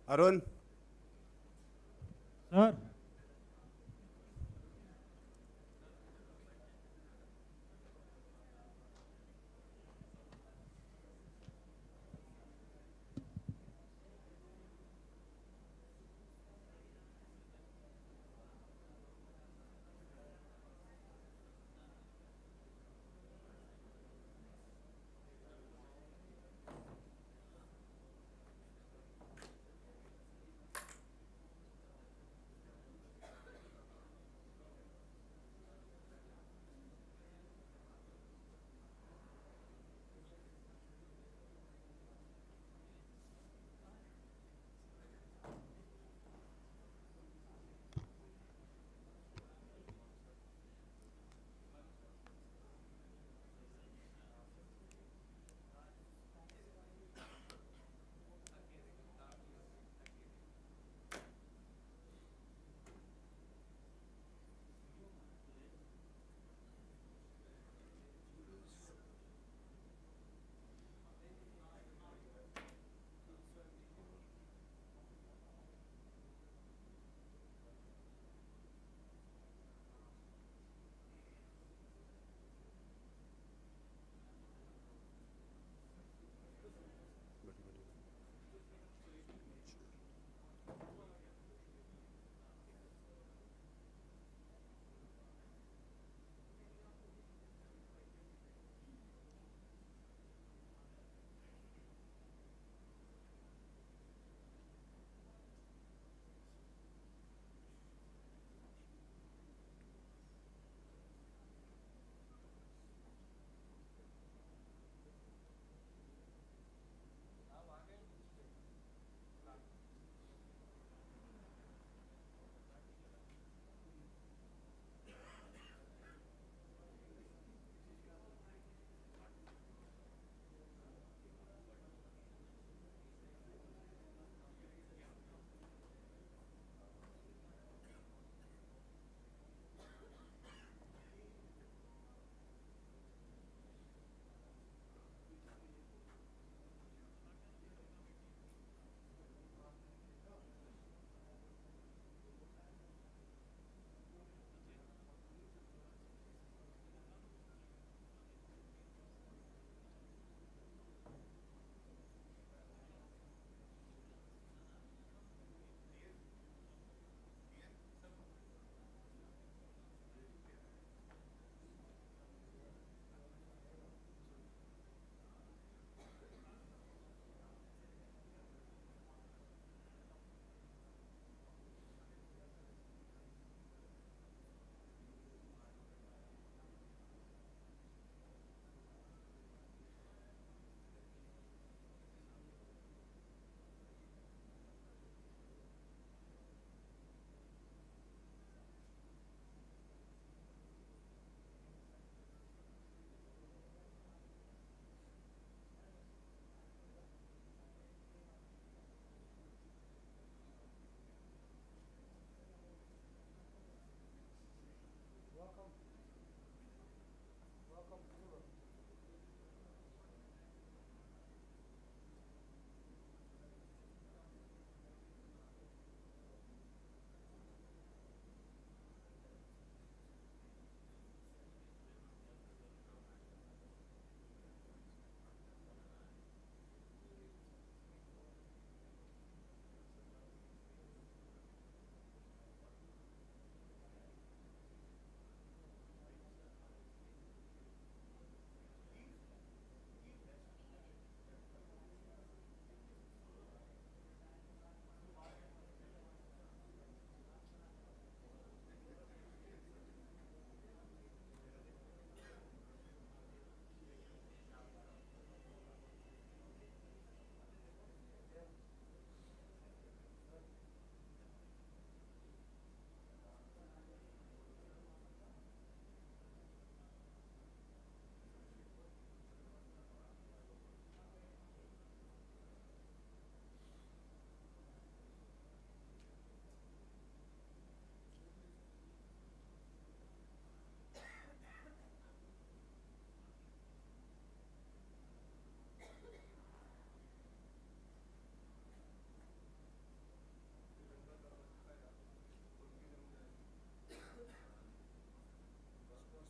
Arun? Sir,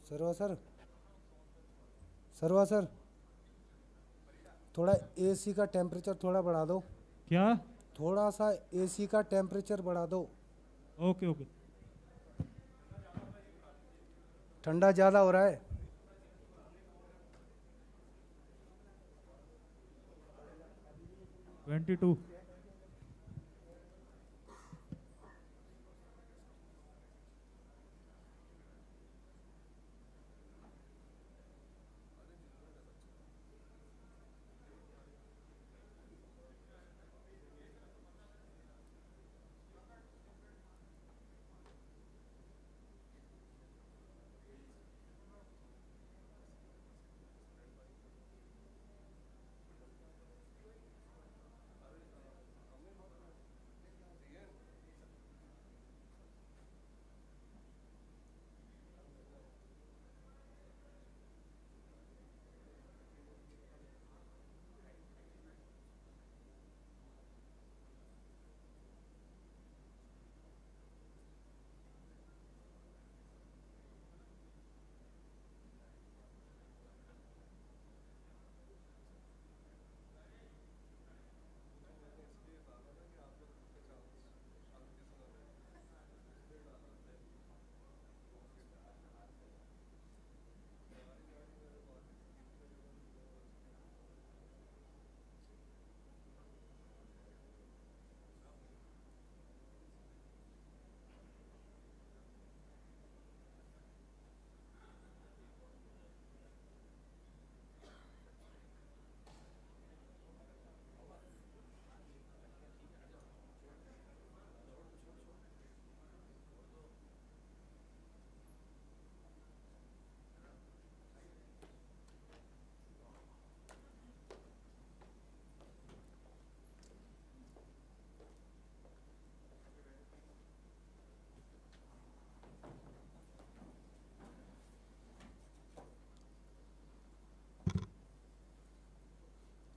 sir थोड़ा AC का temperature थोड़ा बढ़ा दो। क्या? थोड़ा सा एसी का टेम्परेचर बढ़ा दो। Okay okay. ठंडा ज़्यादा हो रहा है। Twenty two.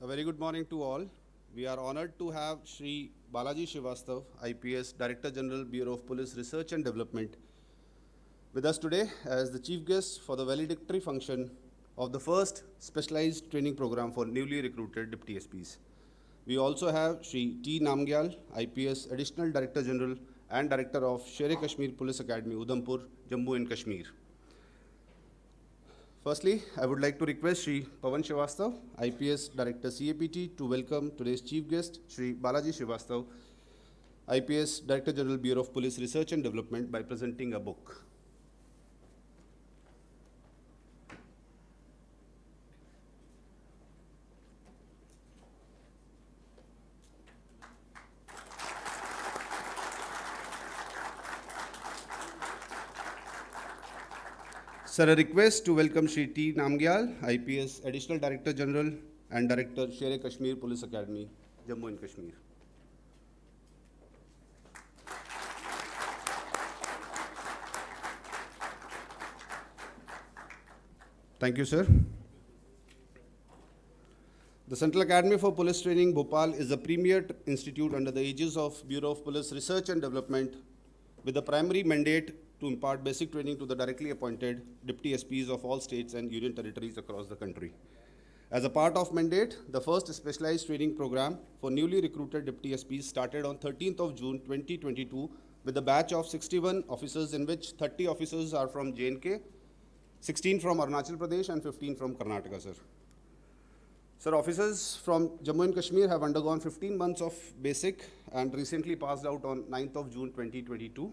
A very good morning to all. We are honored to have Shri Balaji Srivastav, IPS, Director General, Bureau of Police Research and Development, with us today as the chief guest for the valedictory function of the first specialized training program for newly recruited Deputy SPs. We also have Shri T. Namgyal, IPS, Additional Director General and Director of Sher-e-Kashmir Police Academy, Udhampur, Jammu and Kashmir. Firstly, I would like to request Shri Pawan Srivastav, IPS Director CAPT, to welcome today's chief guest, Shri Balaji Srivastav, IPS Director General, Bureau of Police Research and Development, by presenting a book. Sir, a request to welcome Shri T. Namgyal, IPS Additional Director General and Director, Sher-e-Kashmir Police Academy, Jammu and Kashmir. Thank you, sir. The Central Academy for Police Training, Bhopal, is a premier institute under the aegis of Bureau of Police Research and Development, with the primary mandate to impart basic training to the directly appointed Deputy SPs of all states and union territories across the country. As a part of mandate, the first specialized training program for newly recruited Deputy SPs started on 13th of June 2022 with a batch of 61 officers, in which 30 officers are from J&K, 16 from Arunachal Pradesh and 15 from Karnataka, sir. Sir, officers from Jammu and Kashmir have undergone 15 months of basic and recently passed out on 9th of June 2022.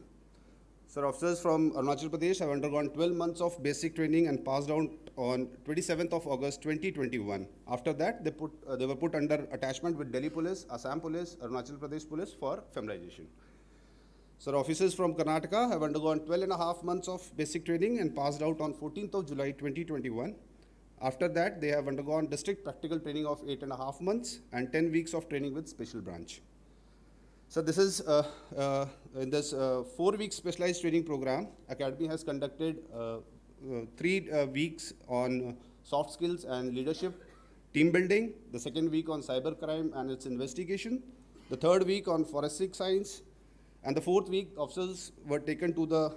Sir, officers from Arunachal Pradesh have undergone 12 months of basic training and passed out on 27th of August 2021. After that, they were put under attachment with Delhi Police, Assam Police, Arunachal Pradesh Police for familiarization. Sir, officers from Karnataka have undergone 12.5 months of basic training and passed out on 14th of July 2021. After that, they have undergone district practical training of 8.5 months and 10 weeks of training with special branch. So this is, in this 4-week specialized training program, Academy has conducted 3 weeks on soft skills and leadership, team building, the second week on cyber crime and its investigation, the third week on forensic science, and the fourth week, officers were taken to the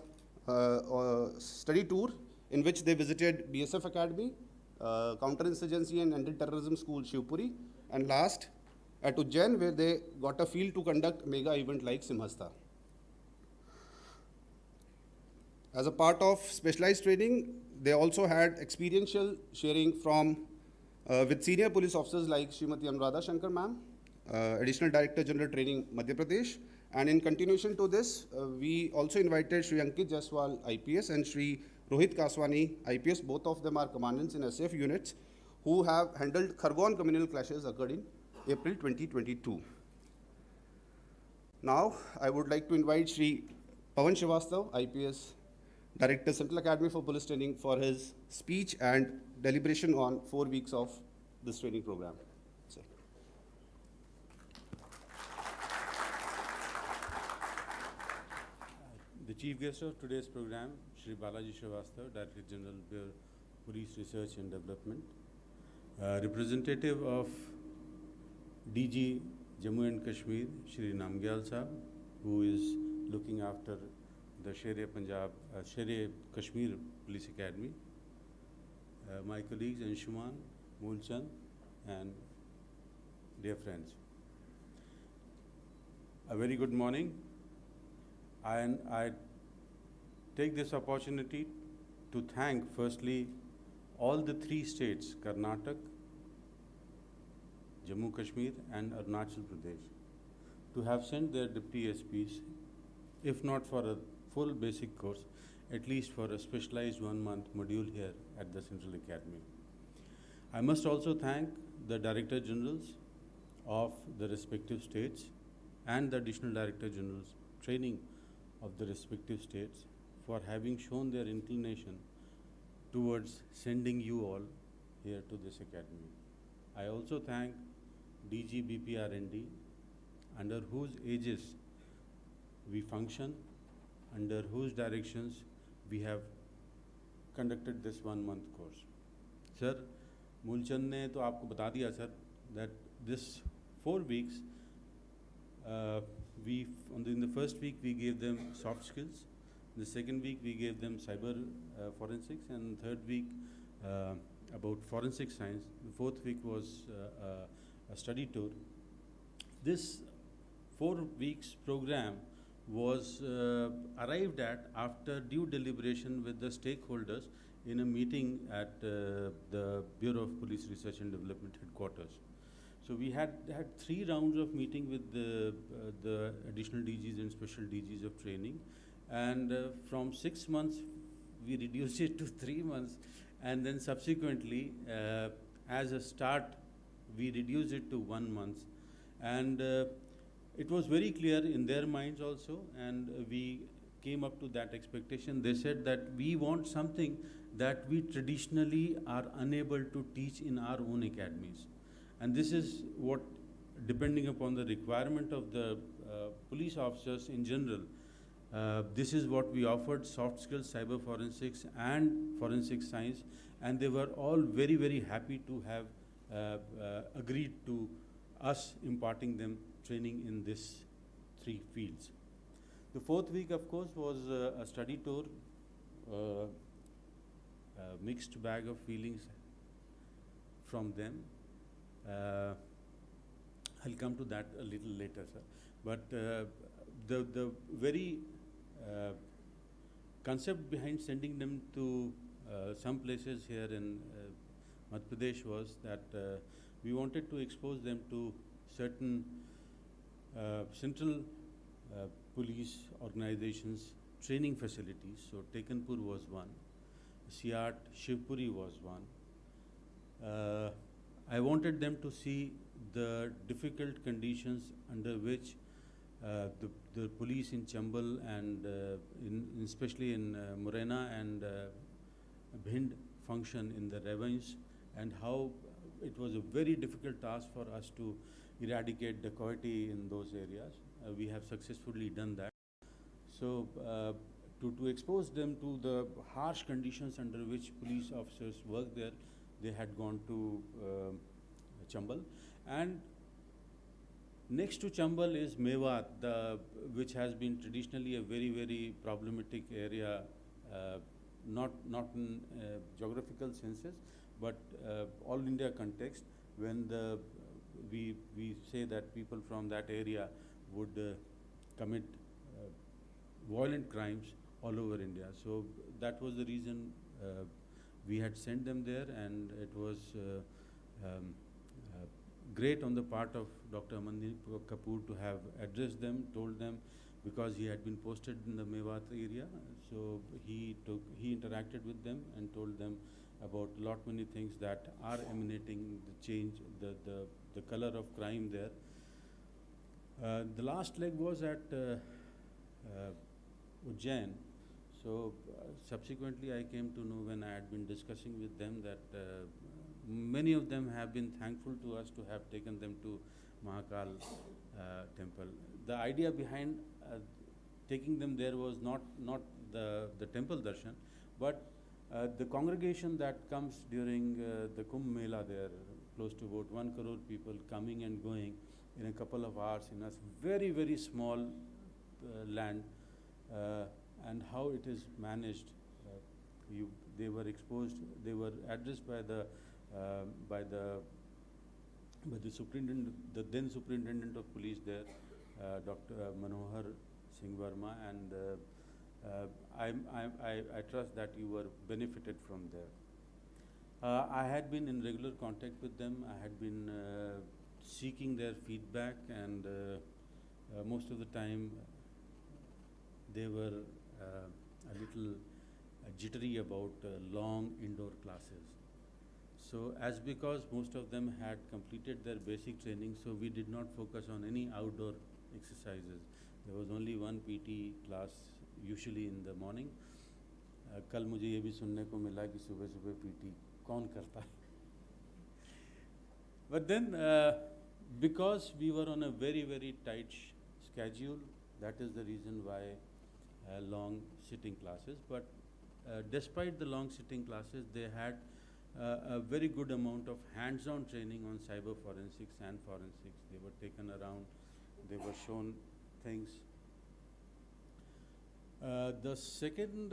study tour in which they visited BSF Academy, Counterinsurgency and Anti-Terrorism School, Shivpuri, and last at Ujjain, where they got a field to conduct mega event like Simhastha. As a part of specialized training, they also had experiential sharing from with senior police officers like Srimati Anuradha Shankar ma'am, Additional Director General Training, Madhya Pradesh. And in continuation to this, we also invited Shri Ankit Jaiswal, IPS, and Shri Rohit Kaswani, IPS. Both of them are commandants in SF units who have handled Khargone communal clashes occurred in April 2022. Now, I would like to invite Shri Pawan Srivastav, IPS, Director, Central Academy for Police Training, for his speech and deliberation on 4 weeks of this training program. Sir. The chief guest of today's program, Shri Balaji Srivastav, Director General, Bureau Police Research and Development, representative of DG Jammu and Kashmir, Shri Namgyal Sahab, who is looking after the Sher-e Kashmir Police Academy, my colleagues Anshuman, Moolchand, and dear friends. A very good morning. And I take this opportunity to thank firstly all the 3 states, Karnataka, Jammu Kashmir and Arunachal Pradesh, to have sent their deputy SPs, if not for a full basic course, at least for a specialized 1-month module here at the Central Academy. I must also thank the Director Generals of the respective states and the Additional Director Generals training of the respective states for having shown their inclination towards sending you all here to this academy. I also thank DG BPR&D, under whose aegis we function, under whose directions we have conducted this 1-month course. Sir, Moolchand ne to aapko bata diya, sir, that this 4 weeks, in the first week we gave them soft skills, the second week we gave them cyber forensics, and third week about forensic science. The fourth week was a study tour. This 4 weeks program was arrived at after due deliberation with the stakeholders in a meeting at the Bureau of Police Research and Development headquarters. So we had 3 rounds of meeting with the additional DGs and special DGs of training, and from 6 months we reduced it to 3 months, and then subsequently as a start we reduced it to 1 month, and it was very clear in their minds also, and we came up to that expectation. They said that we want something that we traditionally are unable to teach in our own academies. And this is what, depending upon the requirement of the police officers in general, this is what we offered: soft skills, cyber forensics and forensic science, and they were all very, very happy to have agreed to us imparting them training in these 3 fields. The 4th week, of course, was a study tour, a mixed bag of feelings from them. I'll come to that a little later, sir. But the very concept behind sending them to some places here in Madhya Pradesh was that we wanted to expose them to certain central police organizations training facilities. So Tekanpur was one, Siat, Shivpuri was one. I wanted them to see the difficult conditions under which the police in Chambal and especially in Morena and Bhind function in the ravines, and how it was a very difficult task for us to eradicate dacoity in those areas. We have successfully done that. So to expose them to the harsh conditions under which police officers work there, they had gone to Chambal. And next to Chambal is Mewat, which has been traditionally a very, very problematic area, not in geographical senses, but all India context. When we say that people from that area would commit violent crimes all over India. So that was the reason we had sent them there, and it was great on the part of Dr. Amandeep Kapoor to have addressed them, told them, because he had been posted in the Mewat area. So he interacted with them and told them about lot many things that are emanating the change, the color of crime there. The last leg was at Ujjain. So subsequently I came to know, when I had been discussing with them, that many of them have been thankful to us to have taken them to Mahakal temple. The idea behind taking them there was not the temple darshan, but the congregation that comes during the Kumbh Mela there, close to about 1 crore people coming and going in a couple of hours in a very, very small land, and how it is managed. They were exposed, they were addressed by the superintendent, the then superintendent of police there, Dr. Manohar Singh Verma, and I trust that you were benefited from there. I had been in regular contact with them. I had been seeking their feedback, and most of the time they were a little jittery about long indoor classes. So because most of them had completed their basic training, so we did not focus on any outdoor exercises. There was only one PT class usually in the morning. कल मुझे ये भी सुनने को मिला कि सुबह सुबह PT कौन करता है. But then because we were on a very, very tight schedule, that is the reason why long sitting classes. But despite the long sitting classes, they had a very good amount of hands-on training on cyber forensics and forensics. They were taken around, they were shown things. The second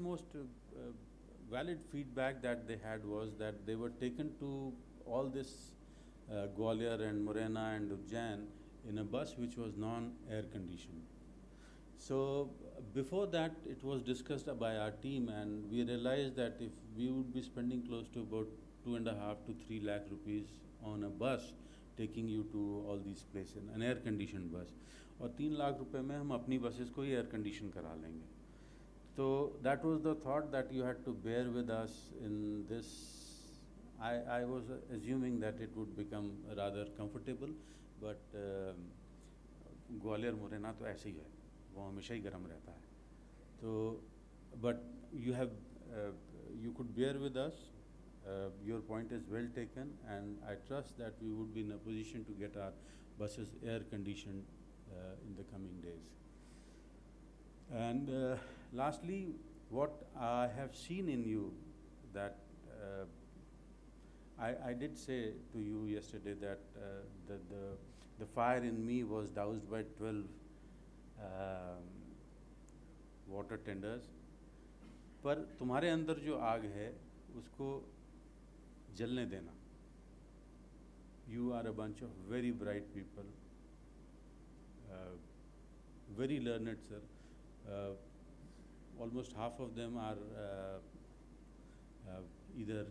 most valid feedback that they had was that they were taken to all this Gwalior and Morena and Ujjain in a bus which was non-air conditioned. So before that, it was discussed by our team, and we realized that if we would be spending close to about 2.5 to 3 lakh rupees on a bus taking you to all these places, an air conditioned bus, और 3 लाख रुपए में हम अपनी buses को ही air condition करा लेंगे. So that was the thought that you had to bear with us in this. I was assuming that it would become rather comfortable, but Gwalior Morena तो ऐसे ही है, वो हमेशा ही गर्म रहता है. तो but you could bear with us. Your point is well taken, and I trust that we would be in a position to get our buses air conditioned in the coming days. And lastly, what I have seen in you, that I did say to you yesterday that the fire in me was doused by 12 water tenders. पर तुम्हारे अंदर जो आग है उसको जलने देना. You are a bunch of very bright people, very learned, sir. Almost half of them are either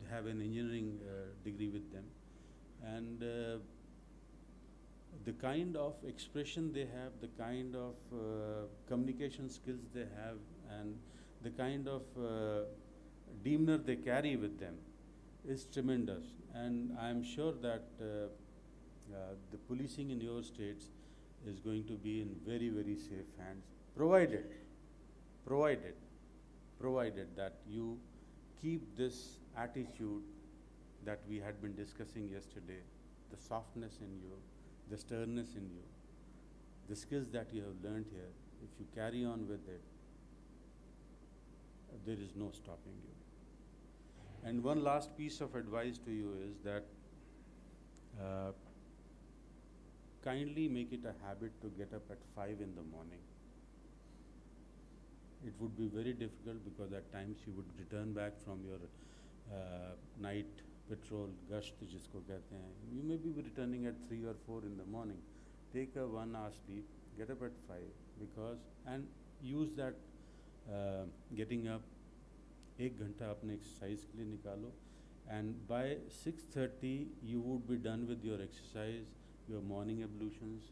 have an engineering degree with them, and the kind of expression they have, the kind of communication skills they have, and the kind of demeanor they carry with them is tremendous. And I am sure that the policing in your states is going to be in very, very safe hands, provided that you keep this attitude that we had been discussing yesterday, the softness in you, the sternness in you, the skills that you have learned here. If you carry on with it, there is no stopping you. And one last piece of advice to you is that kindly make it a habit to get up at 5 in the morning. It would be very difficult because at times you would return back from your night patrol, gasht jisko kehte hain. You may be returning at 3 or 4 in the morning. Take a 1 hour sleep, get up at 5 and use that getting up 1 घंटा अपने exercise के लिए निकालो, and by 6:30 you would be done with your exercise, your morning ablutions,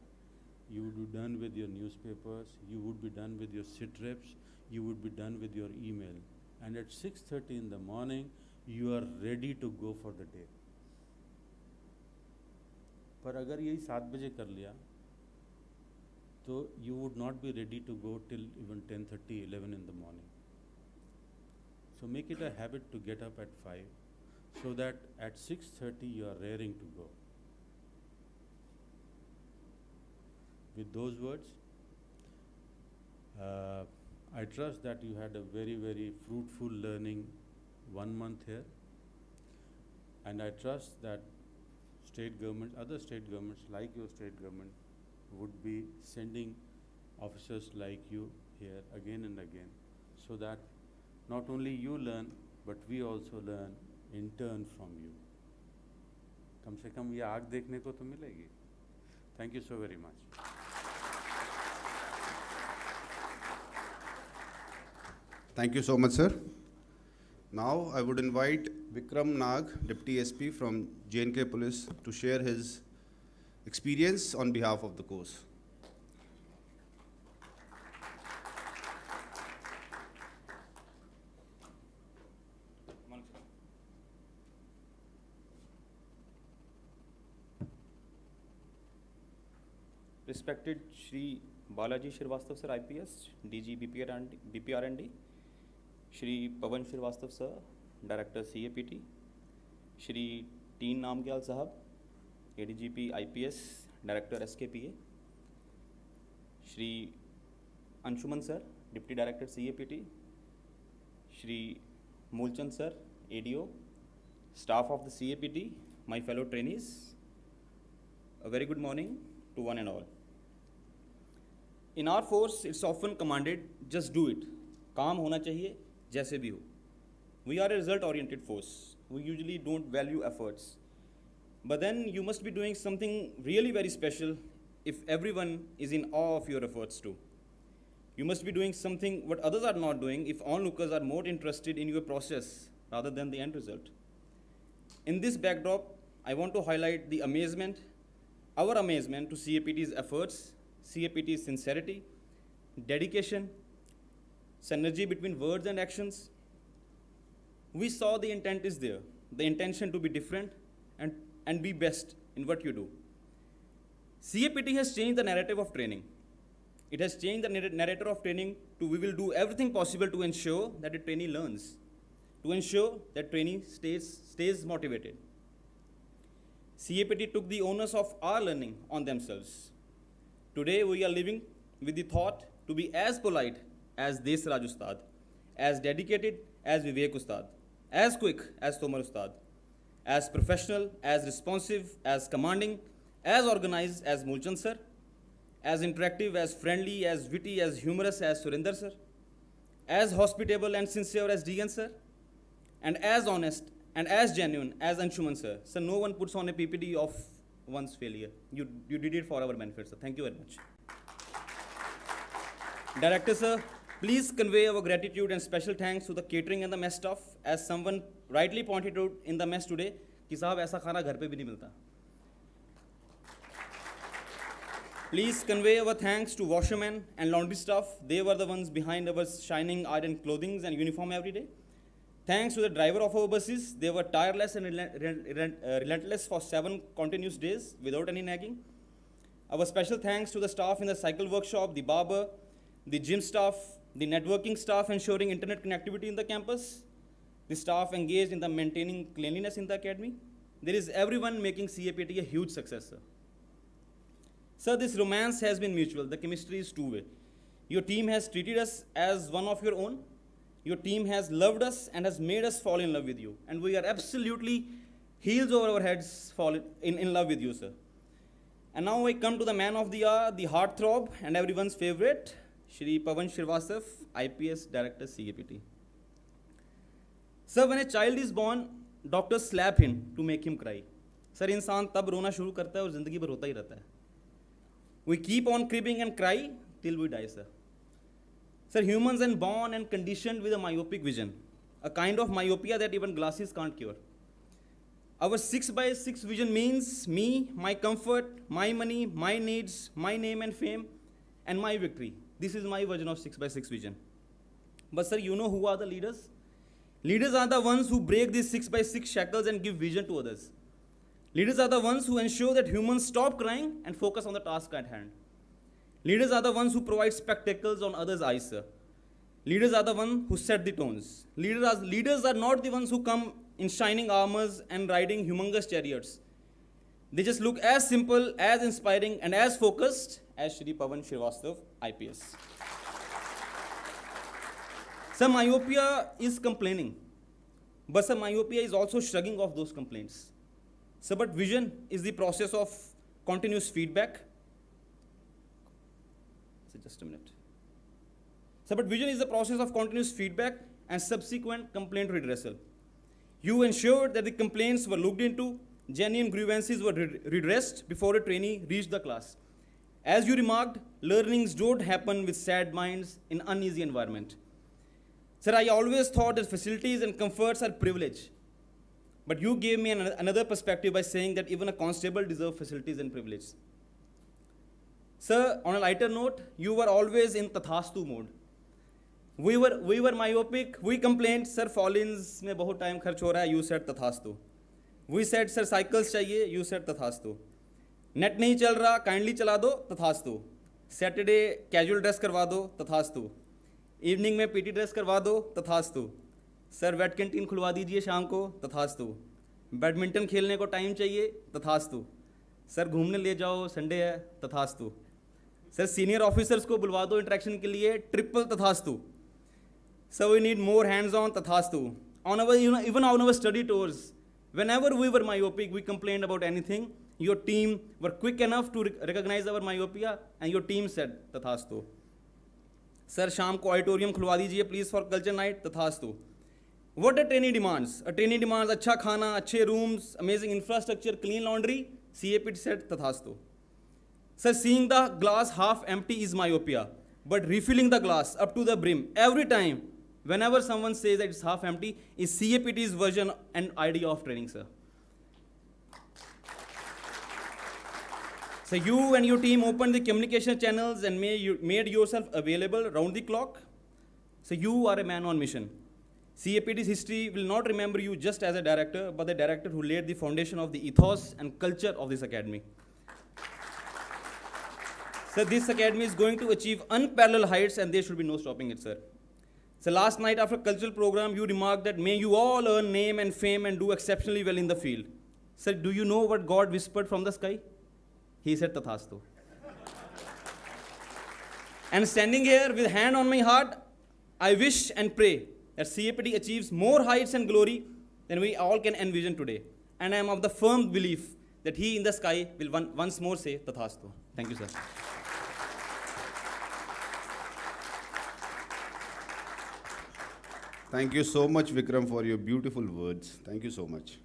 you would be done with your newspapers, you would be done with your sit reps, you would be done with your email, and at 6:30 in the morning you are ready to go for the day. पर अगर यही 7 बजे कर लिया तो you would not be ready to go till even 10:30, 11 in the morning. So make it a habit to get up at 5 so that at 6:30 you are raring to go. With those words, I trust that you had a very, very fruitful learning 1 month here, and I trust that state government, other state governments like your state government would be sending officers like you here again and again, so that not only you learn but we also learn in turn from you. कम से कम ये आग देखने को तो मिलेगी. Thank you so very much. Thank you so much, sir. Now I would invite Vikram Nag, Deputy SP from J&K Police, to share his experience on behalf of the course. Respected Shri Balaji Srivastava sir, IPS, DG BPR&D, Shri Pawan Srivastava sir, Director CAPT, Shri Teen Namgyal Sahab, ADGP IPS, Director SKPA, Shri Anshuman sir, Deputy Director CAPT, Shri Mulchand sir, ADO, staff of the CAPT, my fellow trainees, a very good morning to one and all. In our force, it's often commanded, just do it. काम होना चाहिए, जैसे भी हो. We are a result-oriented force. We usually don't value efforts. But then you must be doing something really very special if everyone is in awe of your efforts too. You must be doing something what others are not doing if onlookers are more interested in your process rather than the end result. In this backdrop, I want to highlight the amazement, our amazement to CAPT's efforts, CAPT's sincerity, dedication, synergy between words and actions. We saw the intent is there, the intention to be different and be best in what you do. CAPT has changed the narrative of training. It has changed the narrative of training to we will do everything possible to ensure that the trainee learns, to ensure that trainee stays motivated. CAPT took the onus of our learning on themselves. Today we are living with the thought to be as polite as Desraj Ustad, as dedicated as Vivek Ustad, as quick as Tomar Ustad, as professional, as responsive, as commanding, as organized as Mulchand sir, as interactive, as friendly, as witty, as humorous as Surinder sir, as hospitable and sincere as DN sir, and as honest and as genuine as Anshuman sir. So no one puts on a PPT of one's failure. You did it for our benefit, sir. Thank you very much. Director sir, please convey our gratitude and special thanks to the catering and the mess staff, as someone rightly pointed out in the mess today, कि साहब ऐसा खाना घर पे भी नहीं मिलता. Please convey our thanks to washermen and laundry staff. They were the ones behind our shining iron clothing and uniform every day. Thanks to the driver of our buses. They were tireless and relentless for 7 continuous days without any nagging. Our special thanks to the staff in the cycle workshop, the barber, the gym staff, the networking staff ensuring internet connectivity in the campus, the staff engaged in the maintaining cleanliness in the academy. There is everyone making CAPT a huge success, sir. Sir, this romance has been mutual. The chemistry is two-way. Your team has treated us as one of your own. Your team has loved us and has made us fall in love with you. And we are absolutely heels over our heads in love with you, sir. And now I come to the man of the hour, the heartthrob, and everyone's favorite, Shri Pavan Srivastava, IPS Director, CAPT. Sir, when a child is born, doctors slap him to make him cry. Sir, इंसान तब रोना शुरू करता है और जिंदगी भर रोता ही रहता है. We keep on cribbing and cry till we die, sir. Sir, humans are born and conditioned with a myopic vision, a kind of myopia that even glasses can't cure. Our 6x6 vision means me, my comfort, my money, my needs, my name and fame, and my victory. This is my version of 6x6 vision. But sir, you know who are the leaders? Leaders are the ones who break these 6x6 shackles and give vision to others. Leaders are the ones who ensure that humans stop crying and focus on the task at hand. Leaders are the ones who provide spectacles on others' eyes, sir. Leaders are the ones who set the tones. Leaders are not the ones who come in shining armors and riding humongous chariots. They just look as simple, as inspiring, and as focused as Shri Pavan Srivastava, IPS. Sir, myopia is complaining, but sir, myopia is also shrugging off those complaints. Sir, but vision is the process of continuous feedback. So just a minute. Sir, but vision is the process of continuous feedback and subsequent complaint redressal. You ensured that the complaints were looked into, genuine grievances were redressed before a trainee reached the class. As you remarked, learnings don't happen with sad minds in uneasy environment. Sir, I always thought that facilities and comforts are privilege. But you gave me another perspective by saying that even a constable deserves facilities and privilege. Sir, on a lighter note, you were always in tathastu mode. We were myopic, we complained, sir, fall-ins में बहुत time खर्च हो रहा है, you said tathastu. We said, sir, cycles चाहिए, you said tathastu. Net नहीं चल रहा, kindly चला दो, tathastu. Saturday casual dress करवा दो, tathastu. Evening में PT dress करवा दो, tathastu. सर वेट कैंटीन खुलवा दीजिए शाम को, तथास्तु. बैडमिंटन खेलने को टाइम चाहिए, तथास्तु. सर घूमने ले जाओ, संडे है, तथास्तु. सर सीनियर ऑफिसर्स को बुलवा दो इंटरेक्शन के लिए, ट्रिपल तथास्तु. Sir we need more hands on, तथास्तु. On our, even on our study tours, whenever we were myopic, we complained about anything. Your team were quick enough to recognize our myopia, and your team said, तथास्तु. Sir शाम को auditorium खुलवा दीजिए please for culture night, तथास्तु. What a trainee demands? A trainee demands अच्छा खाना, अच्छे rooms, amazing infrastructure, clean laundry. CAPT said, tathastu. Sir, seeing the glass half empty is myopia, but refilling the glass up to the brim every time, whenever someone says that it's half empty, is CAPT's version and idea of training, sir. So you and your team opened the communication channels and made yourself available round the clock. So you are a man on mission. CAPT's history will not remember you just as a director, but the director who laid the foundation of the ethos and culture of this academy. Sir, this academy is going to achieve unparalleled heights and there should be no stopping it, sir. So last night after cultural program, you remarked that may you all earn name and fame and do exceptionally well in the field. Sir, do you know what God whispered from the sky? He said, tathastu. And standing here with hand on my heart, I wish and pray that CAPT achieves more heights and glory than we all can envision today. And I am of the firm belief that he in the sky will once more say, tathastu. Thank you, sir. Thank you so much, Vikram, for your beautiful words. Thank you so much.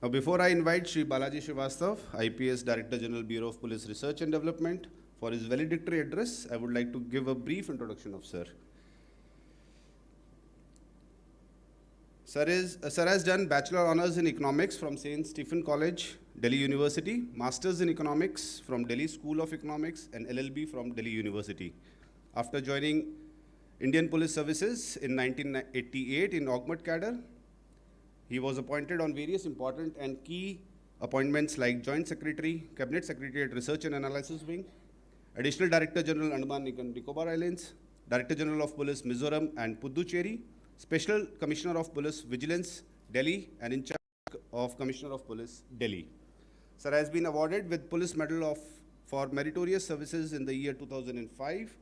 Now, before I invite Shri Balaji Srivastava, IPS Director General, Bureau of Police Research and Development, for his valedictory address, I would like to give a brief introduction of Sir. Sir has done Bachelor Honours in Economics from St. Stephen College, Delhi University, Masters in Economics from Delhi School of Economics, and LLB from Delhi University. After joining Indian Police Services in 1988 in Augment Cadre, he was appointed on various important and key appointments like Joint Secretary, Cabinet Secretary at Research and Analysis Wing, Additional Director General, Andaman and Nicobar Islands, Director General of Police, Mizoram and Puducherry, Special Commissioner of Police, Vigilance, Delhi, and in charge of Commissioner of Police, Delhi. Sir has been awarded with Police Medal for Meritorious Services in the year 2005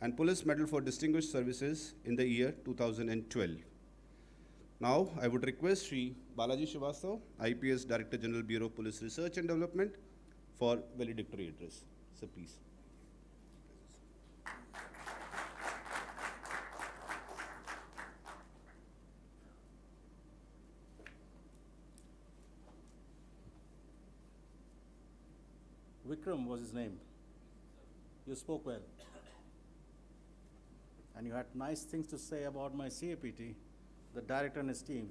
and Police Medal for Distinguished Services in the year 2012. Now, I would request Shri Balaji Srivastav, IPS Director General, Bureau of Police Research and Development, for valedictory address. Sir, please. Vikram was his name. You spoke well. And you had nice things to say about my CAPT, the director and his team.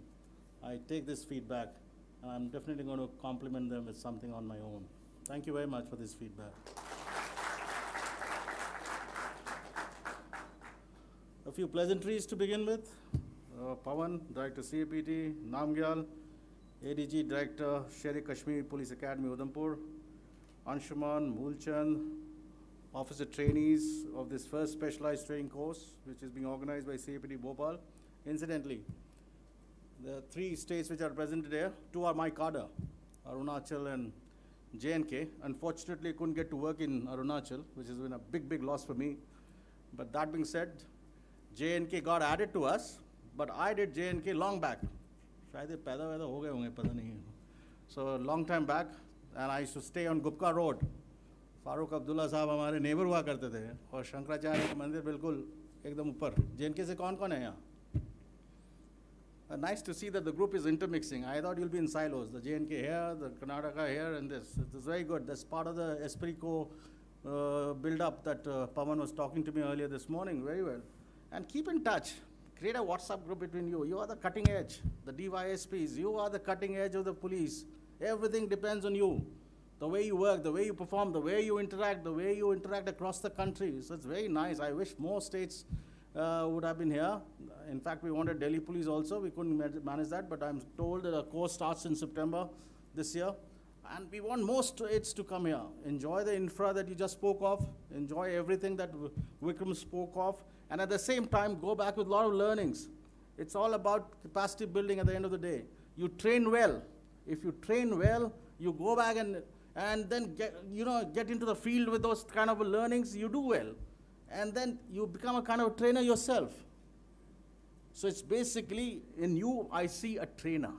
I take this feedback, and I'm definitely going to compliment them with something on my own. Thank you very much for this feedback. A few pleasantries to begin with. Pawan, Director CAPT, Namgyal, ADG Director, Sher-e Kashmir Police Academy, Udhampur, Anshuman, Moolchand, officer trainees of this first specialized training course, which is being organized by CAPT Bhopal. Incidentally, the 3 states which are represented here, 2 are my cadre, Arunachal and J&K. Unfortunately, I couldn't get to work in Arunachal, which has been a big, big loss for me. But that being said, J&K got added to us, but I did J&K long back. शायद ये पैदा वैदा हो गए होंगे, पता नहीं. So long time back, and I used to stay on Gupka Road. Farooq Abdullah साहब हमारे नेबर हुआ करते थे, और शंकराचार्य का मंदिर बिल्कुल एकदम ऊपर. J&K से कौन-कौन है यहाँ? Nice to see that the group is intermixing. I thought you'll be in silos. The J&K here, the Karnataka here, and this. It's very good. That's part of the Esprit Co build-up that Pawan was talking to me earlier this morning. Very well. And keep in touch. Create a WhatsApp group between you. You are the cutting edge. The DYSPs. You are the cutting edge of the police. Everything depends on you. The way you work, the way you perform, the way you interact across the country. So it's very nice. I wish more states would have been here. In fact, we wanted Delhi police also. We couldn't manage that, but I'm told that a course starts in September this year. And we want more states to come here. Enjoy the infra that you just spoke of. Enjoy everything that Vikram spoke of. And at the same time, go back with a lot of learnings. It's all about capacity building at the end of the day. You train well. If you train well, you go back and then get into the field with those kind of learnings, you do well. And then you become a kind of a trainer yourself. So it's basically, in you, I see a trainer.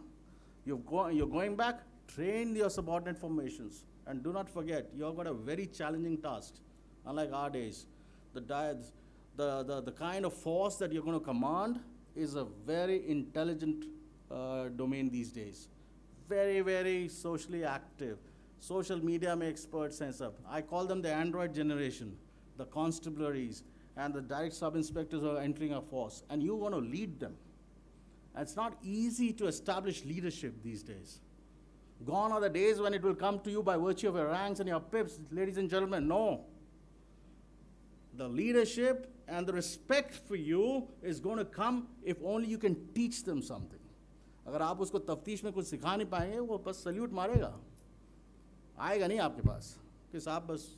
You're going back, train your subordinate formations. And do not forget, you've got a very challenging task. Unlike our days, the kind of force that you're going to command is a very intelligent domain these days. Very, very socially active. Social media makes expert sense of. I call them the Android generation, the constabularies, and the direct sub-inspectors are entering our force. And you want to lead them. And it's not easy to establish leadership these days. Gone are the days when it will come to you by virtue of your ranks and your pips, ladies and gentlemen. No. The leadership and the respect for you is going to come if only you can teach them something. अगर आप उसको तफ्तीश में कुछ सिखा नहीं पाएंगे, वो बस सल्यूट मारेगा. आएगा नहीं आपके पास. कि साहब बस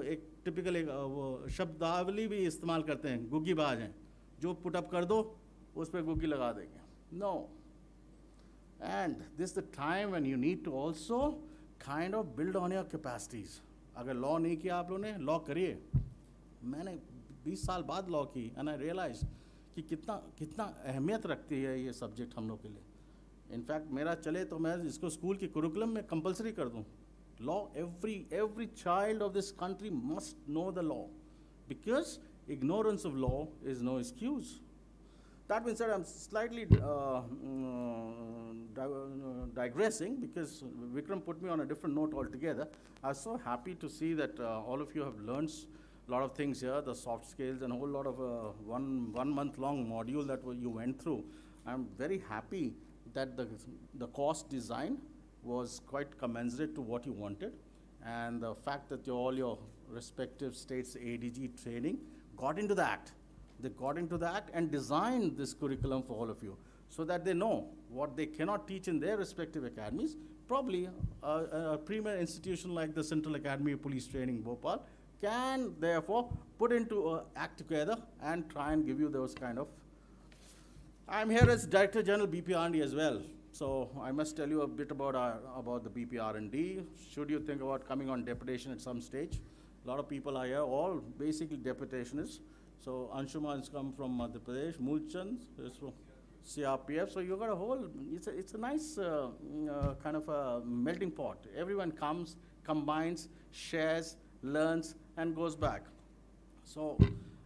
एक टिपिकल वो शब्दावली भी इस्तेमाल करते हैं, गुग्गी बाज हैं. जो पुटअप कर दो, उस पर गुग्गी लगा देंगे. No. And this is the time when you need to also kind of build on your capacities. अगर लॉ नहीं किया आप लोगों ने, लॉ करिए. मैंने 20 साल बाद लॉ की, and I realized कि कितना अहमियत रखती है ये सब्जेक्ट हम लोग के लिए. इनफैक्ट मेरा चले तो मैं इसको स्कूल की कुरिकुलम में कंपलसरी कर दूँ. Law, every child of this country must know the law, because ignorance of law is no excuse. That being said, I'm slightly digressing, because Vikram put me on a different note altogether. I was so happy to see that all of you have learned a lot of things here, the soft skills, and a whole lot of one month-long module that you went through. I'm very happy that the course design was quite commensurate to what you wanted, and the fact that all your respective states' ADG training got into the act. They got into the act and designed this curriculum for all of you, so that they know what they cannot teach in their respective academies. Probably a premier institution like the Central Academy of Police Training, Bhopal, can therefore put into an act together and try and give you those kind of. I'm here as Director General BPR&D as well. So I must tell you a bit about the BPR&D. Should you think about coming on deputation at some stage, a lot of people are here, all basically deputationists. So Anshuman's come from Madhya Pradesh, Moolchand is from CRPF. So you got a whole, it's a nice kind of a melting pot. Everyone comes, combines, shares, learns, and goes back. So,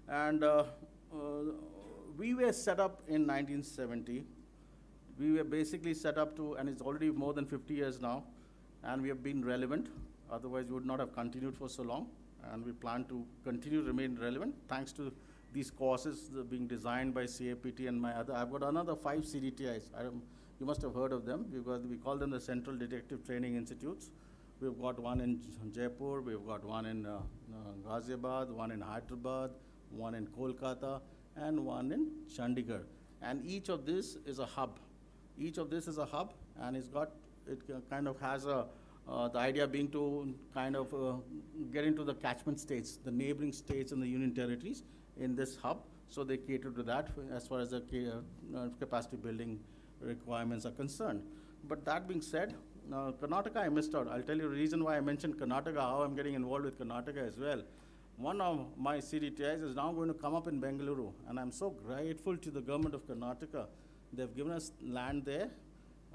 and we were set up in 1970. We were basically set up to, and it's already more than 50 years now, and we have been relevant. Otherwise, we would not have continued for so long. And we plan to continue to remain relevant thanks to these courses being designed by CAPT and my other. I've got another 5 CDTIs. You must have heard of them. We call them the Central Detective Training Institutes. We've got one in Jaipur, we've got one in Ghaziabad, one in Hyderabad, one in Kolkata, and one in Chandigarh. And each of this is a hub. Each of this is a hub, and it kind of has the idea being to kind of get into the catchment states, the neighboring states and the union territories in this hub, so they cater to that as far as the capacity building requirements are concerned. But that being said, Karnataka I missed out. I'll tell you the reason why I mentioned Karnataka, how I'm getting involved with Karnataka as well. One of my CDTIs is now going to come up in Bengaluru, and I'm so grateful to the government of Karnataka. They've given us land there,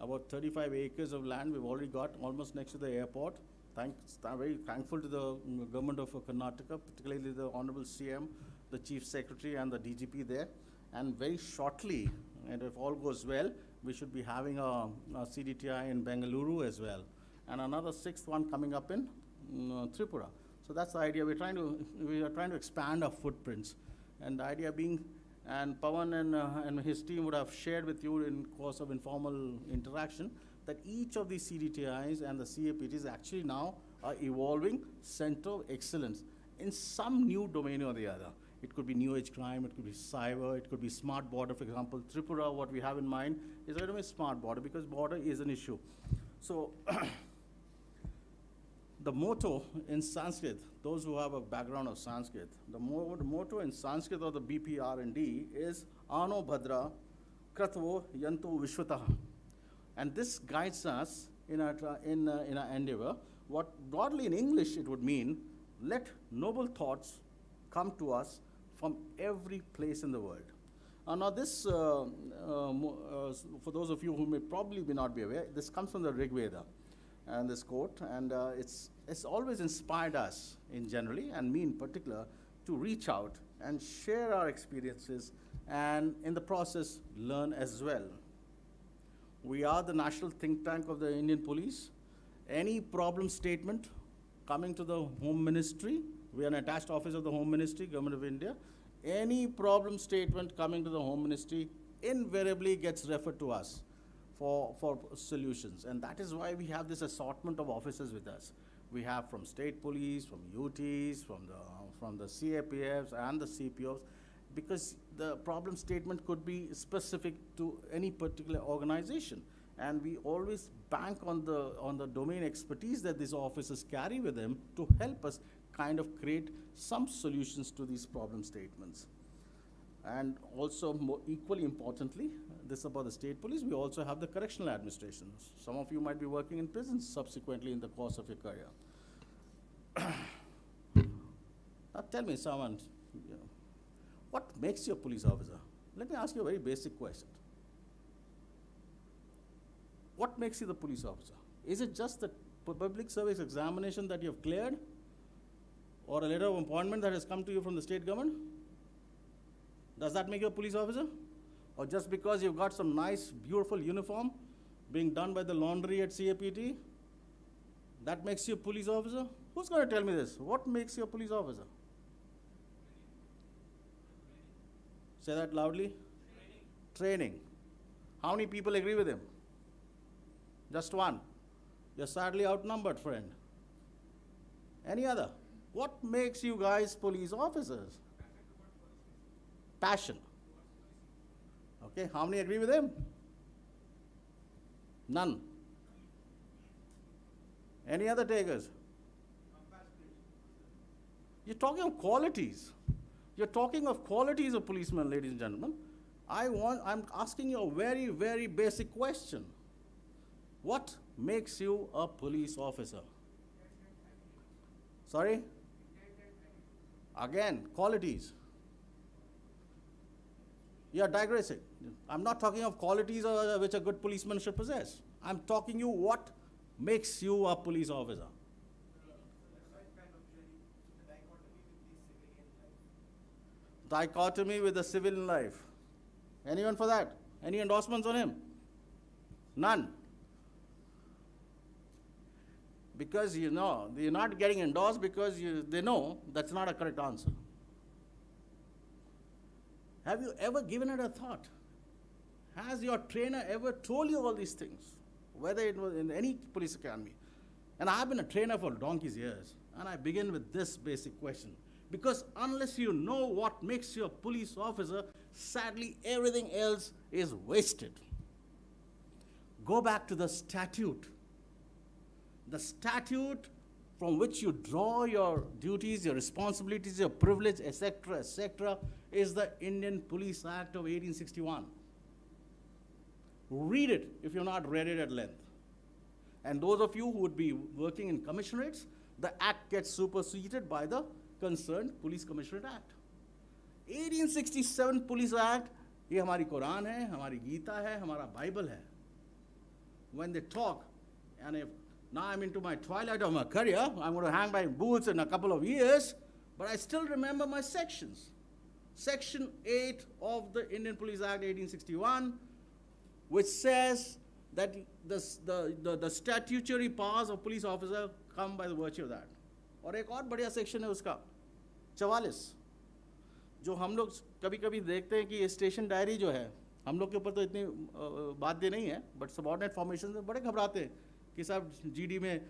about 35 acres of land we've already got, almost next to the airport. I'm very thankful to the government of Karnataka, particularly the Honorable CM, the Chief Secretary, and the DGP there. And very shortly, and if all goes well, we should be having a CDTI in Bengaluru as well, and another 6th one coming up in Tripura. So that's the idea. We are trying to expand our footprints, and the idea being, and Pawan and his team would have shared with you in course of informal interaction, that each of these CDTIs and the CAPTs actually now are evolving center of excellence in some new domain or the other. It could be new age crime, it could be cyber, it could be smart border. For example, Tripura, what we have in mind is going to be a smart border, because border is an issue. So the motto in Sanskrit, those who have a background of Sanskrit, the motto in Sanskrit of the BPR&D is Ano Bhadra Kratvo Yanto Vishwataha. And this guides us in our endeavor. What broadly in English it would mean, let noble thoughts come to us from every place in the world. Now this, for those of you who may probably not be aware, this comes from the Rig Veda, and this quote, and it's always inspired us in generally, and me in particular, to reach out and share our experiences, and in the process, learn as well. We are the national think tank of the Indian Police. Any problem statement coming to the Home Ministry, we are an attached office of the Home Ministry, Government of India. Any problem statement coming to the Home Ministry invariably gets referred to us for solutions. And that is why we have this assortment of officers with us. We have from state police, from UTs, from the CAPFs and the CPOs, because the problem statement could be specific to any particular organization. And we always bank on the domain expertise that these officers carry with them to help us kind of create some solutions to these problem statements. And also, equally importantly, this is about the state police, we also have the correctional administration. Some of you might be working in prisons subsequently in the course of your career. Now tell me, someone, what makes you a police officer? Let me ask you a very basic question. What makes you the police officer? Is it just the public service examination that you have cleared? Or a letter of appointment that has come to you from the state government? Does that make you a police officer? Or just because you've got some nice, beautiful uniform being done by the laundry at CAPT, that makes you a police officer? Who's going to tell me this? What makes you a police officer? Say that loudly. Training. How many people agree with him? Just one. You're sadly outnumbered, friend. Any other? What makes you guys police officers? Passion. Okay, how many agree with him? None. Any other takers? You're talking of qualities. You're talking of qualities of policemen, ladies and gentlemen. I'm asking you a very, very basic question. What makes you a police officer? Sorry? Again, qualities. You're digressing. I'm not talking of qualities which a good policeman should possess. I'm talking you what makes you a police officer. Dichotomy with the civilian life. Anyone for that? Any endorsements on him? None. Because you know, you're not getting endorsed because they know that's not a correct answer. Have you ever given it a thought? Has your trainer ever told you all these things? Whether it was in any police academy. And I've been a trainer for donkey's years. And I begin with this basic question. Because unless you know what makes you a police officer, sadly everything else is wasted. Go back to the statute. The statute from which you draw your duties, your responsibilities, your privilege, etc., is the Indian Police Act of 1861. Read it if you've not read it at length. And those of you who would be working in commissionerates, the act gets superseded by the concerned Police Commissionerate Act. 1867 Police Act, ये हमारी कुरान है, हमारी गीता है, हमारा Bible है. When they talk, and if now I'm into my twilight of my career, I'm going to hang my boots in a couple of years, but I still remember my sections. Section 8 of the Indian Police Act 1861, which says that the statutory powers of police officer come by the virtue of that. और एक और बढ़िया section है उसका 44, जो हम लोग कभी कभी देखते हैं कि ये स्टेशन डायरी जो है हम लोग के ऊपर तो इतनी बाध्य नहीं है, बट सबऑर्डिनेट फॉर्मेशन में बड़े घबराते हैं कि साहब जीडी में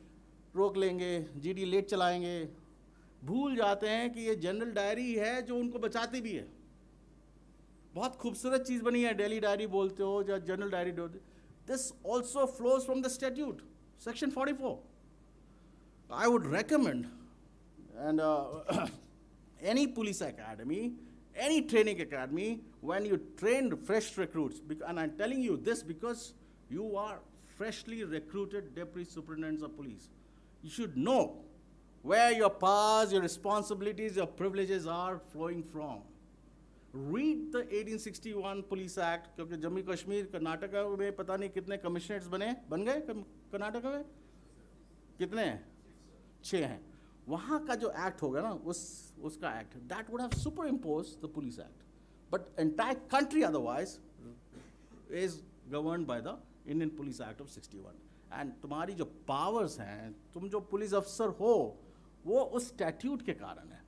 रोक लेंगे, जीडी लेट चलाएंगे, भूल जाते हैं कि ये जनरल डायरी है जो उनको बचाती भी है. बहुत खूबसूरत चीज़ बनी है, डेली डायरी बोलते हो या जनरल डायरी बोलते हो. This also flows from the statute, section 44. I would recommend, and any police academy, any training academy, when you train fresh recruits, and I'm telling you this because you are freshly recruited deputy superintendents of police, you should know where your powers, your responsibilities, your privileges are flowing from. Read the 1861 Police Act, क्योंकि जम्मू कश्मीर कर्नाटका में पता नहीं कितने commissionerates बन गए कर्नाटका में, कितने हैं? 6 हैं. वहाँ का जो एक्ट होगा ना, उसका act, that would have superimposed the police act. But entire country otherwise is governed by the Indian Police Act of 61. And तुम्हारी जो powers हैं, तुम जो पुलिस अफसर हो, वो उस statute के कारण है.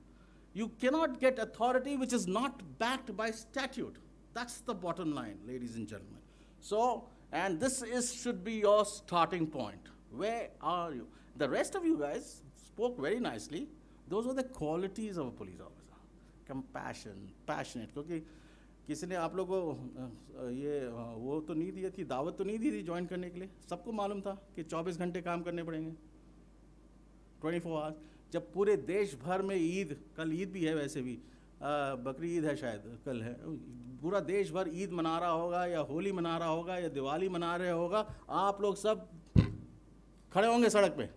You cannot get authority which is not backed by statute. That's the bottom line, ladies and gentlemen. So, and this should be your starting point. Where are you? The rest of you guys spoke very nicely. Those were the qualities of a police officer. Compassion, passionate. क्योंकि किसी ने आप लोगों को ये वो तो नहीं दी थी, दावत तो नहीं दी थी ज्वाइन करने के लिए. सबको मालूम था कि 24 घंटे काम करने पड़ेंगे, 24 आवर्स. जब पूरे देश भर में ईद, कल ईद भी है, वैसे भी बकरी ईद है शायद, कल है, पूरा देश भर ईद मना रहा होगा या होली मना रहा होगा या दिवाली मना रहे होगा, आप लोग सब खड़े होंगे सड़क पे,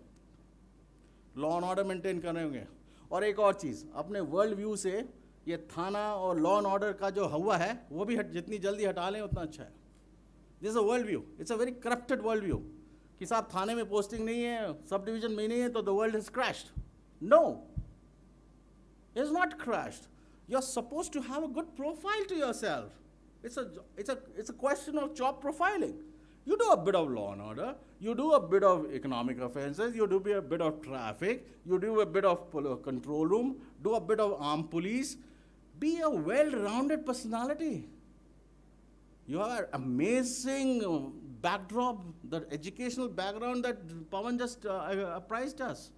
लॉ एंड ऑर्डर मेंटेन कर रहे होंगे. और एक और चीज़, अपने वर्ल्ड व्यू से ये थाना और लॉ एंड ऑर्डर का जो हवा है वो भी जितनी जल्दी हटा लें उतना अच्छा है. This a world view, it's a very corrupted world view कि साहब थाने में पोस्टिंग नहीं है, सब डिवीजन में नहीं है तो the world is crashed. No, it is not crashed. You're supposed to have a good profile to yourself. It's a question of job profiling. You do a bit of law and order, you do a bit of economic offenses, you do a bit of traffic, you do a bit of control room, do a bit of armed police. Be a well-rounded personality. You have an amazing backdrop, the educational background that Pawan just apprised us.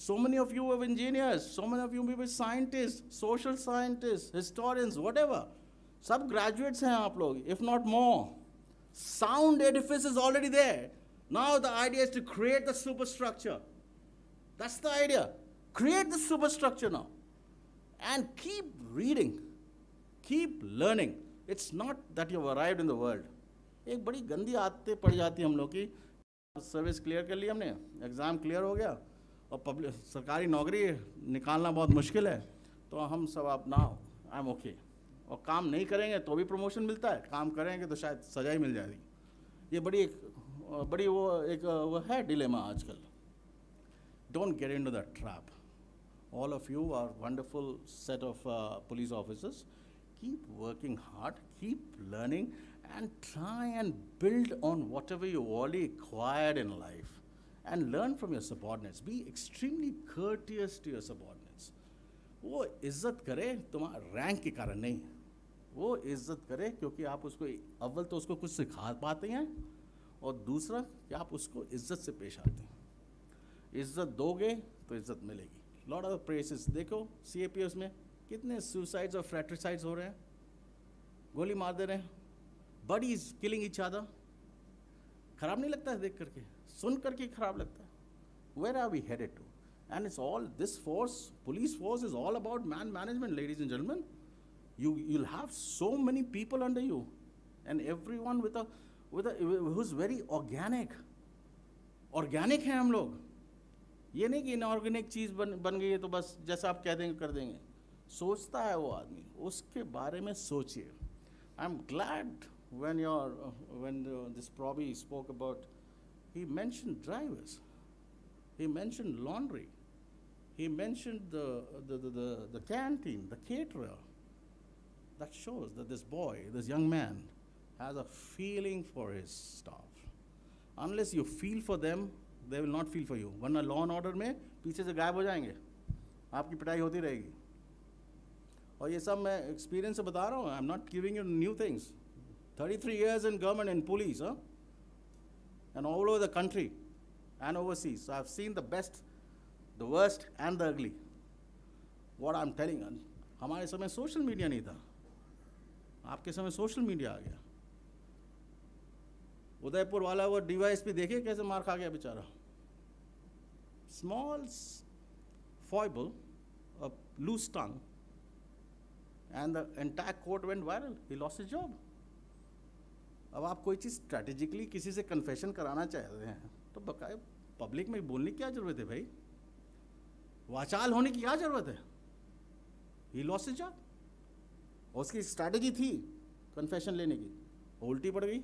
So many of you are engineers, so many of you may be scientists, social scientists, historians, whatever. सब graduates हैं आप लोग, if not more. Sound edifice is already there. Now the idea is to create the superstructure. That's the idea. Create the superstructure now. And keep reading, keep learning. It's not that you've arrived in the world. एक बड़ी गंदी आदतें पड़ जाती हैं हम लोग की. सर्विस क्लियर कर ली हमने, एग्ज़ाम क्लियर हो गया, और पब्लिक सरकारी नौकरी निकालना बहुत मुश्किल है, तो हम सब आप नाउ आई एम ओके और काम नहीं करेंगे तो भी प्रमोशन मिलता है, काम करेंगे तो शायद सजा ही मिल जाएगी। ये बड़ी वो है डिलेमा आजकल। Don't get into that trap. All of you are wonderful set of police officers. Keep working hard, keep learning, and try and build on whatever you already acquired in life. And learn from your subordinates. Be extremely courteous to your subordinates. वो इज्जत करे तुम्हारा rank के कारण नहीं, वो इज्जत करे क्योंकि आप उसको अव्वल तो उसको कुछ सिखा पाते हैं, और दूसरा कि आप उसको इज्जत से पेश आते हैं। इज्जत दोगे तो इज्जत मिलेगी। लॉट ऑफ प्रेसेस देखो CAPS में कितने सुसाइड्स और फ्रैट्रिसाइड्स हो रहे हैं, गोली मार दे रहे हैं, बडीज किलिंग ईच अदर। खराब नहीं लगता है देख करके, सुन करके खराब लगता है। Where are we headed to? And it's all this force, police force is all about man management, ladies and gentleman. you'll have so many people under you, and everyone with a who's very organic है हम लोग। ये नहीं कि inorganic चीज़ बन गई है तो बस जैसा आप कह देंगे कर देंगे। सोचता है वो आदमी, उसके बारे में सोचिए। I am glad when this Prabhi spoke about, he mentioned drivers, he mentioned laundry, he mentioned the canteen, the caterer. That shows that this boy, this young man, has a feeling for his staff. Unless you feel for them, they will not feel for you. वरना law and order में पीछे से गायब हो जाएंगे, आपकी पिटाई होती रहेगी। और ये सब मैं एक्सपीरियंस से बता रहा हूँ। I am not giving you new things. 33 years in government and police, and all over the country and overseas. So I've seen the best, the worst and the ugly. What I'm telling you, हमारे समय social media नहीं था, आपके समय social media आ गया। उदयपुर वाला वो DYSP देखिए कैसे मार खा गया बेचारा। Small foible, a loose tongue, and the entire court went viral. He lost his job. अब आप कोई चीज़ स्ट्रैटेजिकली किसी से कन्फेशन कराना चाहते हैं तो बकाए पब्लिक में बोलने की क्या ज़रूरत है भाई? वाचाल होने की क्या ज़रूरत है? He lost his job. उसकी स्ट्रैटेजी थी कन्फेशन लेने की, उल्टी पड़ गई।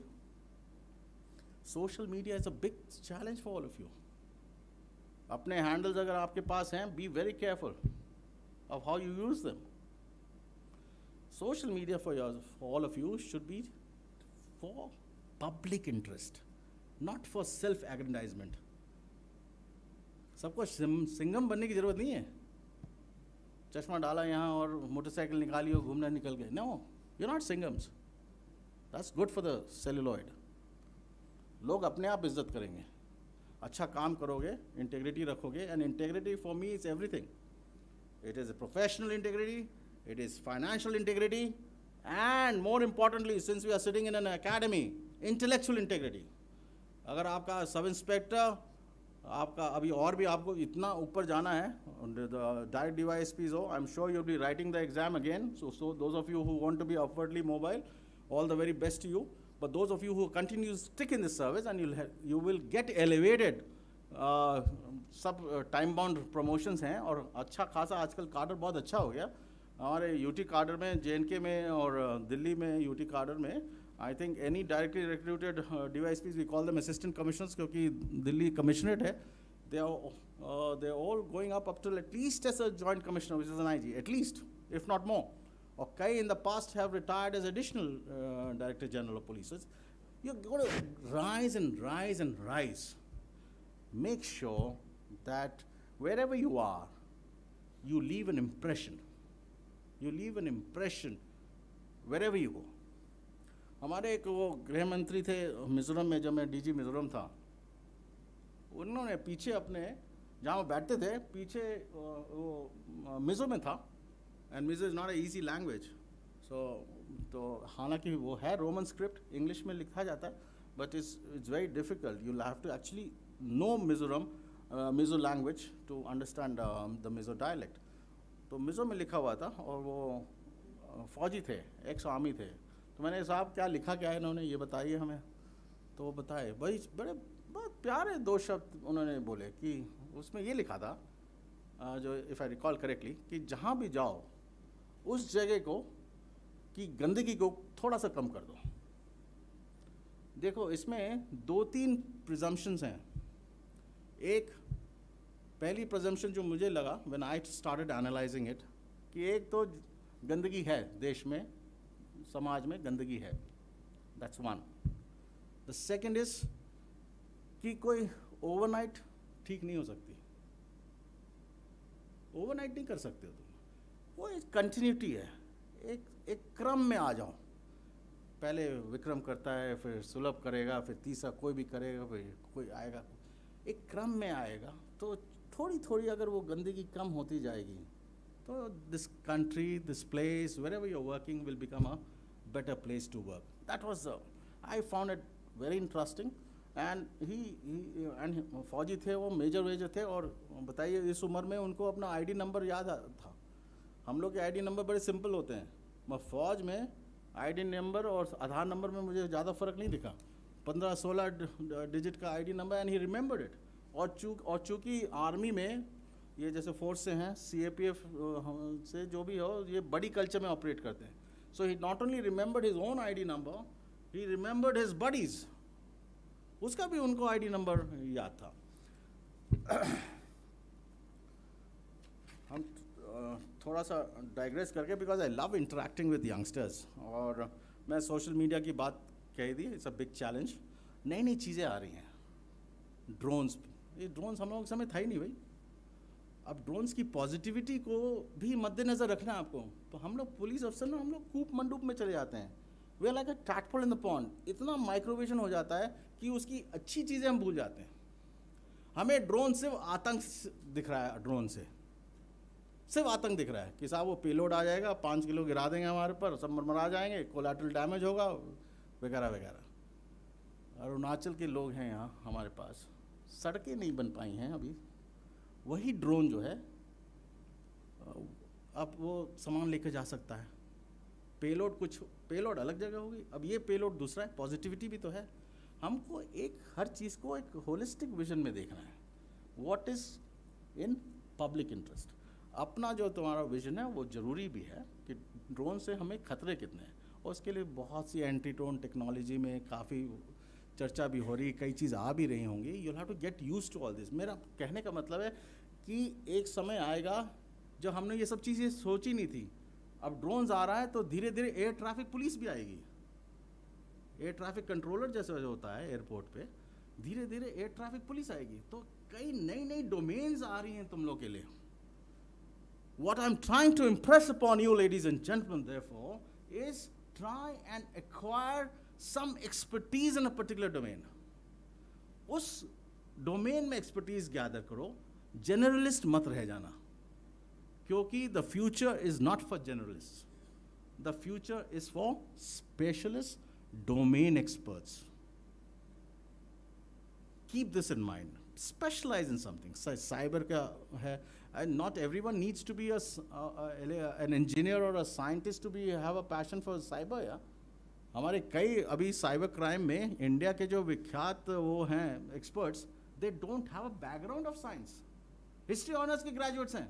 Social media is a big challenge for all of you. अपने हैंडल्स अगर आपके पास हैं, be very careful of how you use them. Social media for all of you should be for public interest, not for self-aggrandizement. सबको सिंघम बनने की जरूरत नहीं है। चश्मा डाला यहाँ और मोटरसाइकिल निकाली और घूमना निकल गए। No, you're not सिंघम्स। That's good for the celluloid. लोग अपने आप इज्जत करेंगे, अच्छा काम करोगे, इंटेग्रिटी रखोगे, and integrity for me is everything. It is a professional integrity, it is financial integrity, and more importantly, since we are sitting in an academy, intellectual integrity. अगर आपका सब इंस्पेक्टर, आपका अभी और भी आपको इतना ऊपर जाना है, direct DYSPs हो, I'm sure you'll be writing the exam again. So those of you who want to be upwardly mobile, all the very best to you. But those of you who continue to stick in this service, and you will get elevated. सब time bound promotions हैं और अच्छा खासा आजकल कार्डर बहुत अच्छा हो गया। हमारे यूटी कार्डर में, JNK में और दिल्ली में यूटी कार्डर में, I think any directly recruited DYSPs, we call them assistant commissioners क्योंकि दिल्ली कमिश्नरेट है, they are all going up to at least as a joint commissioner which is an IG, at least if not more. और कई in the past have retired as additional director general of police. You got to rise and rise and rise. Make sure that wherever you are, you leave an impression. You leave an impression wherever you go. हमारे एक वो गृह मंत्री थे मिजोरम में, जब मैं DG Mizoram था, उन्होंने पीछे अपने जहाँ वो बैठते थे पीछे वो मिजो में था, and Mizo is not a easy language. तो हालांकि वो है रोमन स्क्रिप्ट, इंग्लिश में लिखा जाता है, but it's very difficult. You have to actually know Mizo language to understand the Mizo dialect. तो मिज़ो में लिखा हुआ था और वो फौजी थे, एक्स आर्मी थे। तो मैंने, साहब क्या लिखा क्या है इन्होंने, ये बताइए हमें। तो वो बताए, भाई बड़े बहुत प्यारे 2 शब्द उन्होंने बोले कि उसमें ये लिखा था, जो इफ़ आई रिकॉल करेक्टली, कि जहाँ भी जाओ उस जगह को कि गंदगी को थोड़ा सा कम कर दो। देखो इसमें 2-3 प्रिजम्पशंस हैं। एक पहली प्रिजम्पशन जो मुझे लगा when I started analysing it, कि एक तो गंदगी है देश में, समाज में गंदगी है, that's one. The second is कि कोई ओवरनाइट ठीक नहीं हो सकती, ओवरनाइट नहीं कर सकते हो तुम, वो एक कंटिन्यूटी है, एक क्रम में आ जाओ। पहले विक्रम करता है, फिर सुलभ करेगा, फिर तीसरा कोई भी करेगा, फिर कोई आएगा, एक क्रम में आएगा। तो थोड़ी थोड़ी अगर वो गंदगी कम होती जाएगी तो this country, this place, wherever you're working will become a better place to work. That was I found it very interesting. And he फौजी थे, वो मेजर थे, और बताइए इस उम्र में उनको अपना आईडी नंबर याद था। हम लोग के आईडी नंबर बड़े सिंपल होते हैं, मैं फौज में आईडी नंबर और आधार नंबर में मुझे ज़्यादा फ़र्क नहीं दिखा, 15-16 डिजिट का ID number, and he remembered it. और चूँकि आर्मी में ये जैसे फोर्स से हैं, CAPF से जो भी हो, ये बड़ी कल्चर में ऑपरेट करते हैं। So he not only remembered his own ID number, he remembered his buddies, उसका भी उनको आईडी नंबर याद था। हम थोड़ा सा डाइग्रेस करके, because I love interacting with youngsters, और मैं सोशल मीडिया की बात कह दी, इट्स अ बिग चैलेंज। नई नई चीज़ें आ रही हैं, ड्रोन्स, ये ड्रोन्स हम लोगों के समय था ही नहीं भाई। अब ड्रोन्स की पॉजिटिविटी को भी मद्देनज़र रखना है आपको। तो हम लोग पुलिस अफसर ना, हम लोग कूप मंडूप में चले जाते हैं, we are like a tadpole in the pond. इतना माइक्रोवेशन हो जाता है कि उसकी अच्छी चीज़ें हम भूल जाते हैं। हमें ड्रोन सिर्फ आतंक दिख रहा है, ड्रोन से सिर्फ आतंक दिख रहा है कि साहब वो पेलोड आ जाएगा, 5 किलो गिरा देंगे हमारे पर, सब मरमरा जाएंगे, कोलैटरल डैमेज होगा, वगैरह वगैरह। अरुणाचल के लोग हैं यहाँ हमारे पास, सड़कें नहीं बन पाई हैं अभी, वही ड्रोन जो है अब वो सामान लेकर जा सकता है। पेलोड अलग जगह होगी, अब ये पेलोड दूसरा है, पॉजिटिविटी भी तो है। हमको हर चीज़ को एक होलिस्टिक विजन में देखना है, what is in public interest. अपना जो तुम्हारा विजन है वो ज़रूरी भी है कि ड्रोन से हमें खतरे कितने हैं, और उसके लिए बहुत सी एंटी ड्रोन टेक्नोलॉजी में काफ़ी चर्चा भी हो रही, कई चीज़ आ भी रही होंगी। You have to get used to all this. मेरा कहने का मतलब है कि एक समय आएगा जब हमने ये सब चीज़ें सोची नहीं थी। अब ड्रोन्स आ रहा है तो धीरे धीरे एयर ट्रैफिक पुलिस भी आएगी, एयर ट्रैफिक कंट्रोलर जैसे होता है एयरपोर्ट पे, धीरे धीरे एयर ट्रैफिक पुलिस आएगी। तो कई नई नई डोमेन्स आ रही हैं तुम लोग के लिए। What I'm trying to impress upon you, ladies and gentlemen, therefore, is try and acquire some expertise in a particular domain. उस डोमेन में एक्सपर्टीज गैदर करो, जनरलिस्ट मत रह जाना, क्योंकि the future is not for generalist, the future is for specialist domain experts. Keep this in mind, specialise in something. Cyber का है, and not everyone needs to be an engineer or a scientist to have a passion for cyber। या हमारे कई अभी cyber crime में India के जो विख्यात वो हैं experts, they don't have a background of science, history honours के ग्रेजुएट्स हैं।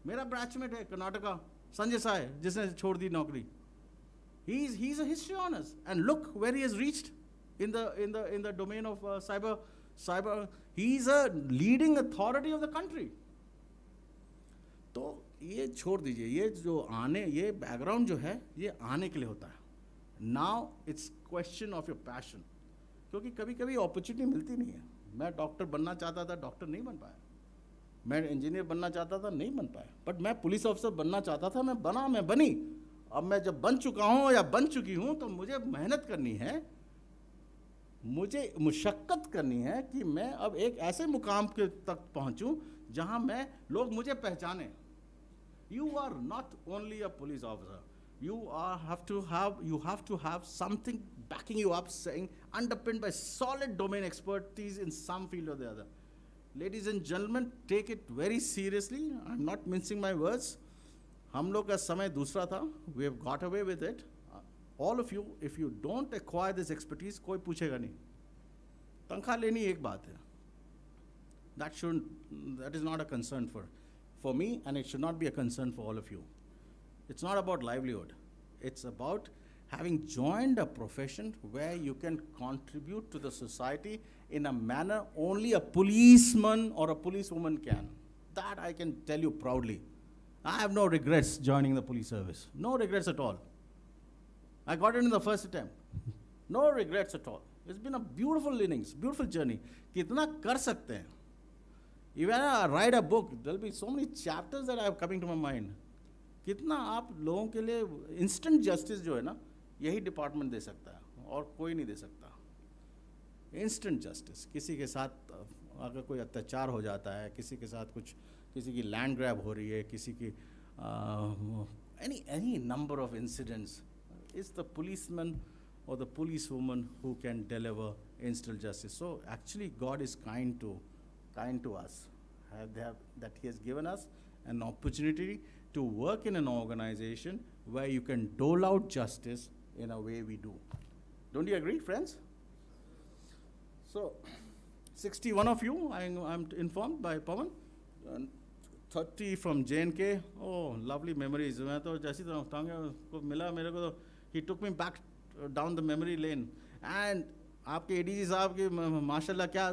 मेरा बैचमेट है कर्नाटका, संजय साय, जिसने छोड़ दी नौकरी, he is a history honors, and look where he has reached in the domain of cyber. He is a leading authority of the country. तो ये छोड़ दीजिए, ये बैकग्राउंड जो है ये आने के लिए होता है। Now it's question of your passion, क्योंकि कभी कभी अपॉर्चुनिटी मिलती नहीं है। मैं डॉक्टर बनना चाहता था, डॉक्टर नहीं बन पाया। मैं इंजीनियर बनना चाहता था, नहीं बन पाया। बट मैं पुलिस ऑफिसर बनना चाहता था, मैं बनी। अब मैं जब बन चुका हूँ या बन चुकी हूँ, तो मुझे मेहनत करनी है, मुझे मुशक्क़त करनी है कि मैं अब एक ऐसे मुकाम के तक पहुंचूं जहां लोग मुझे पहचाने। You are not only a police officer, you have to have something backing you up, saying underpinned by solid domain expertise in some field or the other. Ladies and gentlemen, take it very seriously. I'm not mincing my words. हम लोग का समय दूसरा था. We have got away with it. All of you, if you don't acquire this expertise, कोई पूछेगा नहीं. तनख्वाह लेनी एक बात है. That is not a concern for me, and it should not be a concern for all of you. It's not about livelihood. It's about having joined a profession where you can contribute to the society in a manner only a policeman or a policewoman can. That I can tell you proudly. I have no regrets joining the police service. No regrets at all. I got it in the first attempt. No regrets at all. It's been a beautiful innings, beautiful journey. कितना कर सकते हैं? Even I write a book, there'll be so many chapters that are coming to my mind. कितना आप लोगों के लिए instant justice जो है ना, यही डिपार्टमेंट दे सकता है और कोई नहीं दे सकता. Instant justice. किसी के साथ अगर कोई अत्याचार हो जाता है, किसी के साथ कुछ, किसी की लैंड ग्रैब हो रही है, किसी की any number of incidents, it's the policeman or the policewoman who can deliver instant justice. So actually God is kind to us, that He has given us an opportunity to work in an organization where you can dole out justice in a way we do. Don't you agree, friends? So, 61 of you, I'm informed by Pawan, and 30 from J&K. Oh, lovely memories. मैं तो जैसी तरह टांगे को मिला मेरे को तो he took me back down the memory lane. And आपके ADG साहब की माशाल्लाह क्या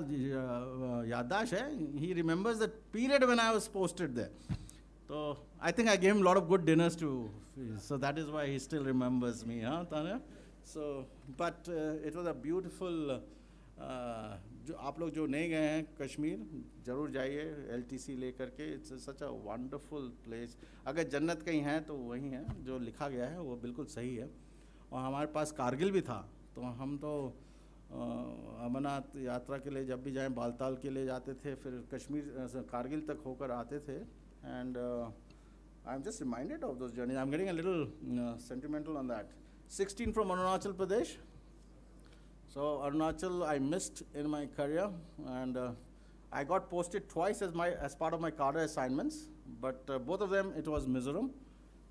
याददाश्त है. He remembers the period when I was posted there. So I think I gave him a lot of good dinners too. So that is why he still remembers me, huh, Tanya? So, but it was a beautiful. जो आप लोग जो नहीं गए हैं कश्मीर ज़रूर जाइए LTC लेकर के. It's such a wonderful place. अगर जन्नत कहीं है तो वही है. जो लिखा गया है वो बिल्कुल सही है. और हमारे पास कारगिल भी था, तो हम तो अमरनाथ यात्रा के लिए जब भी जाएं बालताल के लिए जाते थे, फिर कश्मीर कारगिल तक होकर आते थे. And I am just reminded of those journey. I am getting a little sentimental on that. 16 from Arunachal Pradesh. So Arunachal I missed in my career, and I got posted twice as part of my cadre assignments, but both of them it was Mizoram.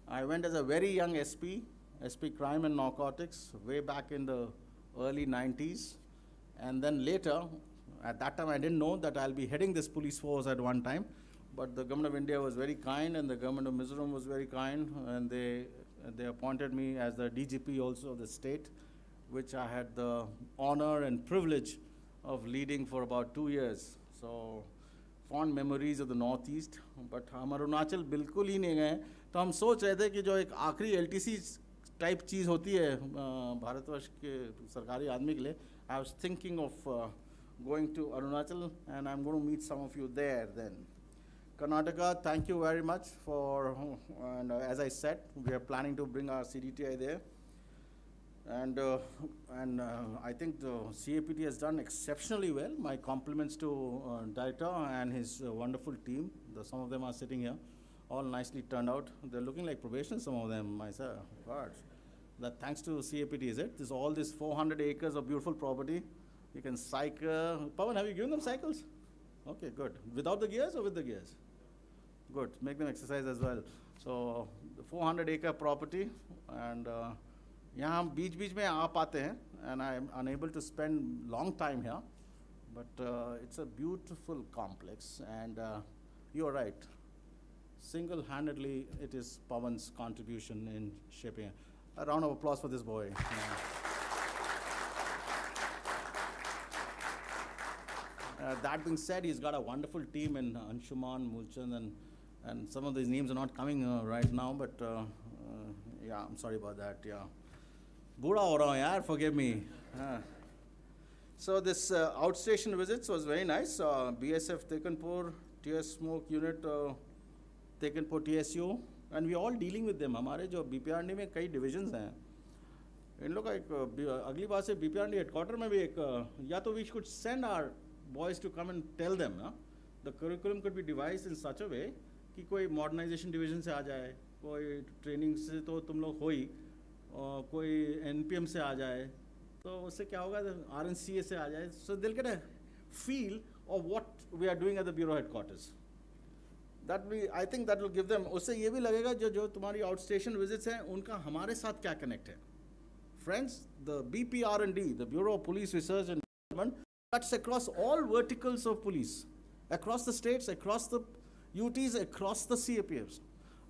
I went as a very young SP crime and narcotics way back in the early 90s, and then later, at that time I didn't know that I'll be heading this police force at one time, but the government of India was very kind, and the government of Mizoram was very kind, and they appointed me as the DGP also of the state, which I had the honor and privilege of leading for about 2 years. So, fond memories of the Northeast. But हम अरुणाचल बिल्कुल ही नहीं गए. तो हम सोच रहे थे कि जो एक आखिरी LTC टाइप चीज़ होती है भारतवर्ष के सरकारी आदमी के लिए, I was thinking of going to Arunachal, and I'm going to meet some of you there then. Karnataka, thank you very much for, and as I said, we are planning to bring our CDTI there. And I think the CAPT has done exceptionally well. My compliments to Director and his wonderful team. Some of them are sitting here, all nicely turned out. They're looking like probation, some of them, myself. God. That thanks to CAPT, is it? There's all this 400 acres of beautiful property. You can cycle. Pawan, have you given them cycles? Okay, good. Without the gears or with the gears? Good. Make them exercise as well. So, the 400 acre property, and यहाँ हम बीच बीच में आ पाते हैं, and I am unable to spend long time here, but it's a beautiful complex, and you are right. Single-handedly, it is Pawan's contribution in shaping it. A round of applause for this boy. That being said, he's got a wonderful team in Anshuman, Mulchand, and some of these names are not coming right now, but yeah, I'm sorry about that, yeah. Booda ho raha hu yaar, forgive me. So this outstation visits was very nice. BSF Tekanpur, TS Smoke Unit Tekanpur TSU, and we all dealing with them. हमारे जो BPR&D में कई divisions हैं. इन लोग का एक अगली बार से BPR&D headquarter में भी एक या तो we should send our boys to come and tell them ना. The curriculum could be devised in such a way कि कोई modernization division से आ जाए, कोई training से तो तुम लोग हो ही, कोई NPM से आ जाए, तो उससे क्या होगा, RNCA से आ जाए, so they'll get a feel of what we are doing at the bureau headquarters. I think that will give them, उससे ये भी लगेगा जो तुम्हारी outstation visits हैं, उनका हमारे साथ क्या connect है. Friends, the BPR&D, the Bureau of Police Research and Development, cuts across all verticals of police, across the states, across the UTs, across the CAPFs.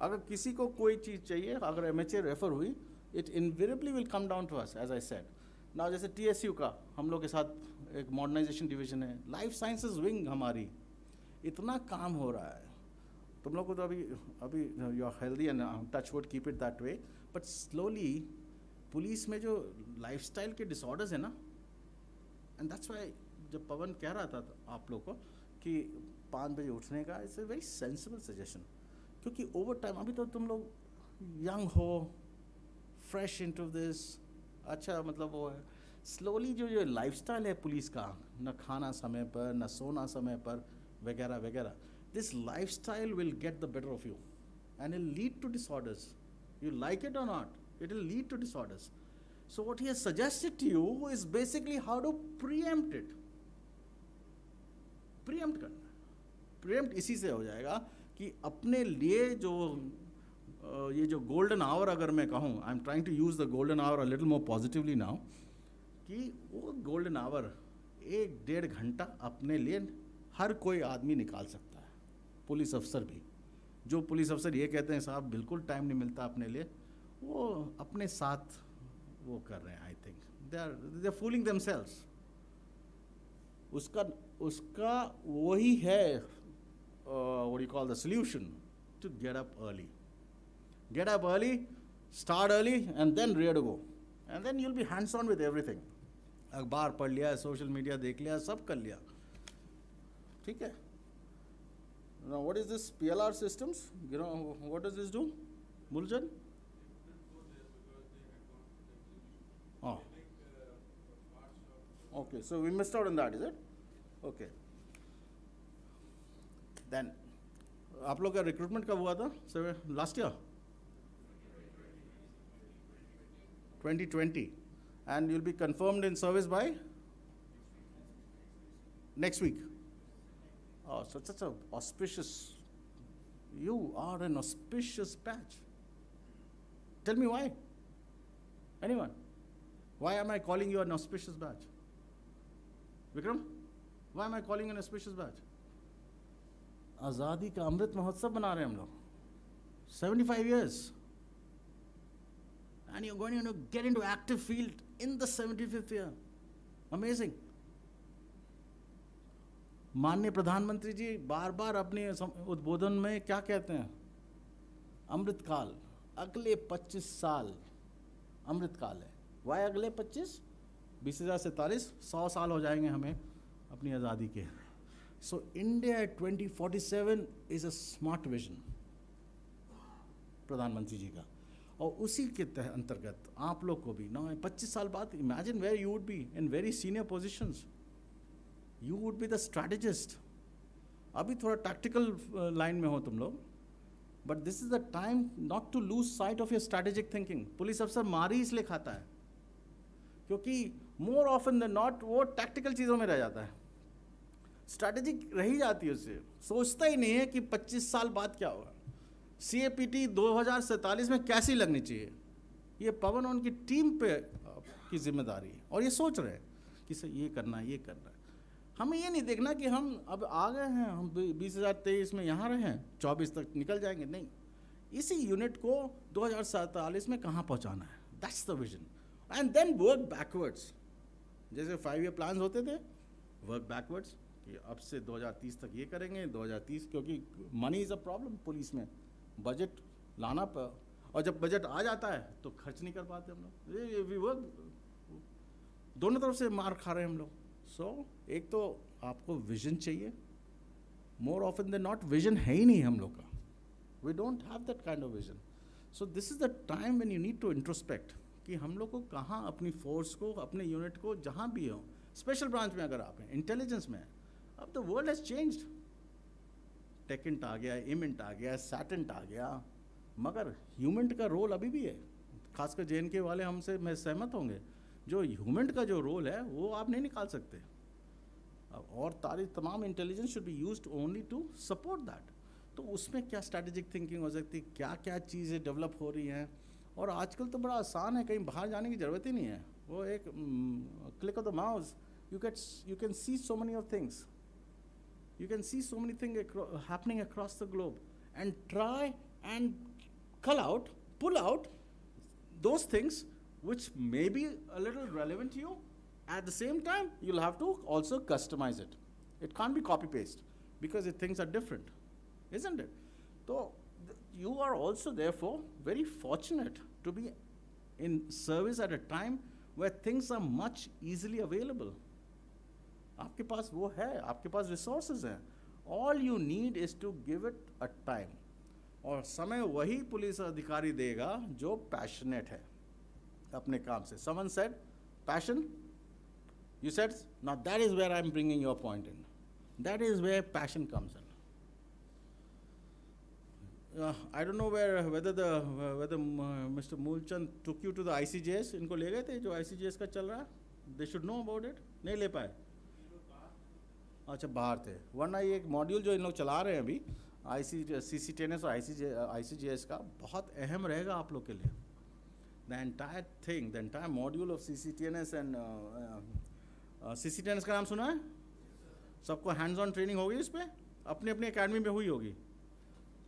अगर किसी को कोई चीज़ चाहिए, अगर MHA रेफर हुई, it invariably will come down to us, as I said ना। जैसे TSU का हम लोग के साथ एक मॉडर्नाइजेशन डिवीजन है, लाइफ साइंसेज विंग हमारी, इतना काम हो रहा है। तुम लोग को तो अभी you are healthy and touch wood keep it that way, but slowly police में जो लाइफस्टाइल के डिसऑर्डर्स है ना, एंड दैट्स व्हाई जब पवन कह रहा था आप लोग को कि 5 बजे उठने का, it's a very sensible suggestion, क्योंकि ओवर टाइम अभी तो तुम लोग यंग हो, फ्रेश इनटू दिस, अच्छा मतलब वो है, स्लोली जो लाइफस्टाइल है पुलिस का, न खाना समय पर, न सोना समय पर, वगैरह वगैरह, this lifestyle will get the better of you and it'll lead to disorders. You like it or not, it will lead to disorders. So what he has suggested to you is basically how to preempt it. Preempt करना, preempt इसी से हो जाएगा कि अपने लिए जो ये जो golden hour अगर मैं कहूँ, I'm trying to use the golden hour a little more positively now, कि वो golden hour 1-1.5 घंटा अपने लिए हर कोई आदमी निकाल सकता है, पुलिस अफसर भी। जो पुलिस अफसर ये कहते हैं साहब बिल्कुल टाइम नहीं मिलता अपने लिए, वो अपने साथ वो कर रहे हैं, I think they are fooling themselves. उसका वही है what you call the solution, to get up early, start early and then ready to go, and then you will be hands on with everything. अखबार पढ़ लिया, social media देख लिया, सब कर लिया, ठीक है। Now what is this PLR systems? You know, what does this do? Muljan? Oh. Okay, so we missed out on that, is it? Okay. Then, आप लोग का रिक्रूटमेंट कब हुआ था? Last year? 2020. And you'll be confirmed in service by? Next week. Oh, so such an auspicious, you are an auspicious batch. Tell me why? Anyone? Why am I calling you an auspicious batch? Vikram? Why am I calling you an auspicious batch? आज़ादी का अमृत महोत्सव बना रहे हैं हम लोग, 75 years. And you're going to get into active field in the 75th year. Amazing. माननीय प्रधानमंत्री जी बार बार अपने उद्बोधन में क्या कहते हैं? अमृतकाल, अगले 25 साल अमृतकाल है। वाई अगले 25? 2047, 100 साल हो जाएंगे हमें अपनी आज़ादी के। So India 2047 is a smart vision प्रधानमंत्री जी का, और उसी के अंतर्गत आप लोग को भी 25 साल बाद imagine where you would be in very senior positions, you would be the strategist. अभी थोड़ा tactical line में हो तुम लोग, but this is the time not to lose sight of your strategic thinking. Police अफसर मारी इसलिए खाता है क्योंकि more often than not वो tactical चीज़ों में रह जाता है, strategic रह ही जाती है उससे, सोचता ही नहीं है कि 25 साल बाद क्या होगा, CAPT 2047 में कैसी लगनी चाहिए। ये पवन उनकी टीम पे की जिम्मेदारी है, और ये सोच रहे हैं कि सर ये करना है, ये करना है। हमें ये नहीं देखना कि हम अब आ गए हैं, हम 2023 में यहाँ रहे हैं, 24 तक निकल जाएंगे, नहीं, इसी यूनिट को 2047 में कहाँ पहुँचाना है, that's the vision, and then work backwards. जैसे 5 ईयर प्लान्स होते थे, वर्क बैकवर्ड्स कि अब से 2030 तक ये करेंगे, 2030, क्योंकि money is a problem police में, बजट लाना पर, और जब बजट आ जाता है तो खर्च नहीं कर पाते हम लोग, वी वर्क, दोनों तरफ से मार खा रहे हैं हम लोग। सो एक तो आपको विजन चाहिए, more often than not vision है ही नहीं हम लोग का, we don't have that kind of vision. So this is the time when you need to introspect कि हम लोग को कहाँ अपनी फोर्स को, अपने यूनिट को, जहाँ भी हो, स्पेशल ब्रांच में अगर आप हैं, इंटेलिजेंस में है, अब द वर्ल्ड हैज चेंज्ड, टेकेंट आ गया, इमेंट आ गया, सैटेंट आ गया, मगर ह्यूमेंट का रोल अभी भी है, खासकर JNK वाले हमसे मैं सहमत होंगे, जो ह्यूमेंट का जो रोल है वो आप नहीं निकाल सकते, और तमाम intelligence should be used only to support that. तो उसमें क्या स्ट्रैटेजिक थिंकिंग हो सकती है, क्या क्या चीज़ें डेवलप हो रही हैं, और आजकल तो बड़ा आसान है, कहीं बाहर जाने की ज़रूरत ही नहीं है, वो एक click of the mouse you can see so many of things, you can see so many things happening across the globe, and try and pull out those things which may be a little relevant to you. At the same time, you'll have to also customize it. It can't be copy-paste because things are different, isn't it? So you are also therefore very fortunate to be in service at a time where things are much easily available. आपके पास वो है, आपके पास resources हैं. All you need is to give it a time. और समय वही police अधिकारी देगा जो passionate है अपने काम से. Someone said, passion? You said, now that is where I'm bringing your point in. That is where passion comes in. I don't know whether Mr. Moolchand took you to the ICJS. इनको ले गए थे जो ICJS का चल रहा है? They should know about it. नहीं ले पाए? अच्छा बाहर थे. वरना ये एक मॉड्यूल जो इन लोग चला रहे हैं अभी CCTNS और ICJS का बहुत अहम रहेगा आप लोग के लिए. The entire thing, the entire module of CCTNS and CCTNS का नाम सुना है? सबको हैंड्स ऑन ट्रेनिंग होगी इस पर? अपनी अपनी अकेडमी में हुई होगी.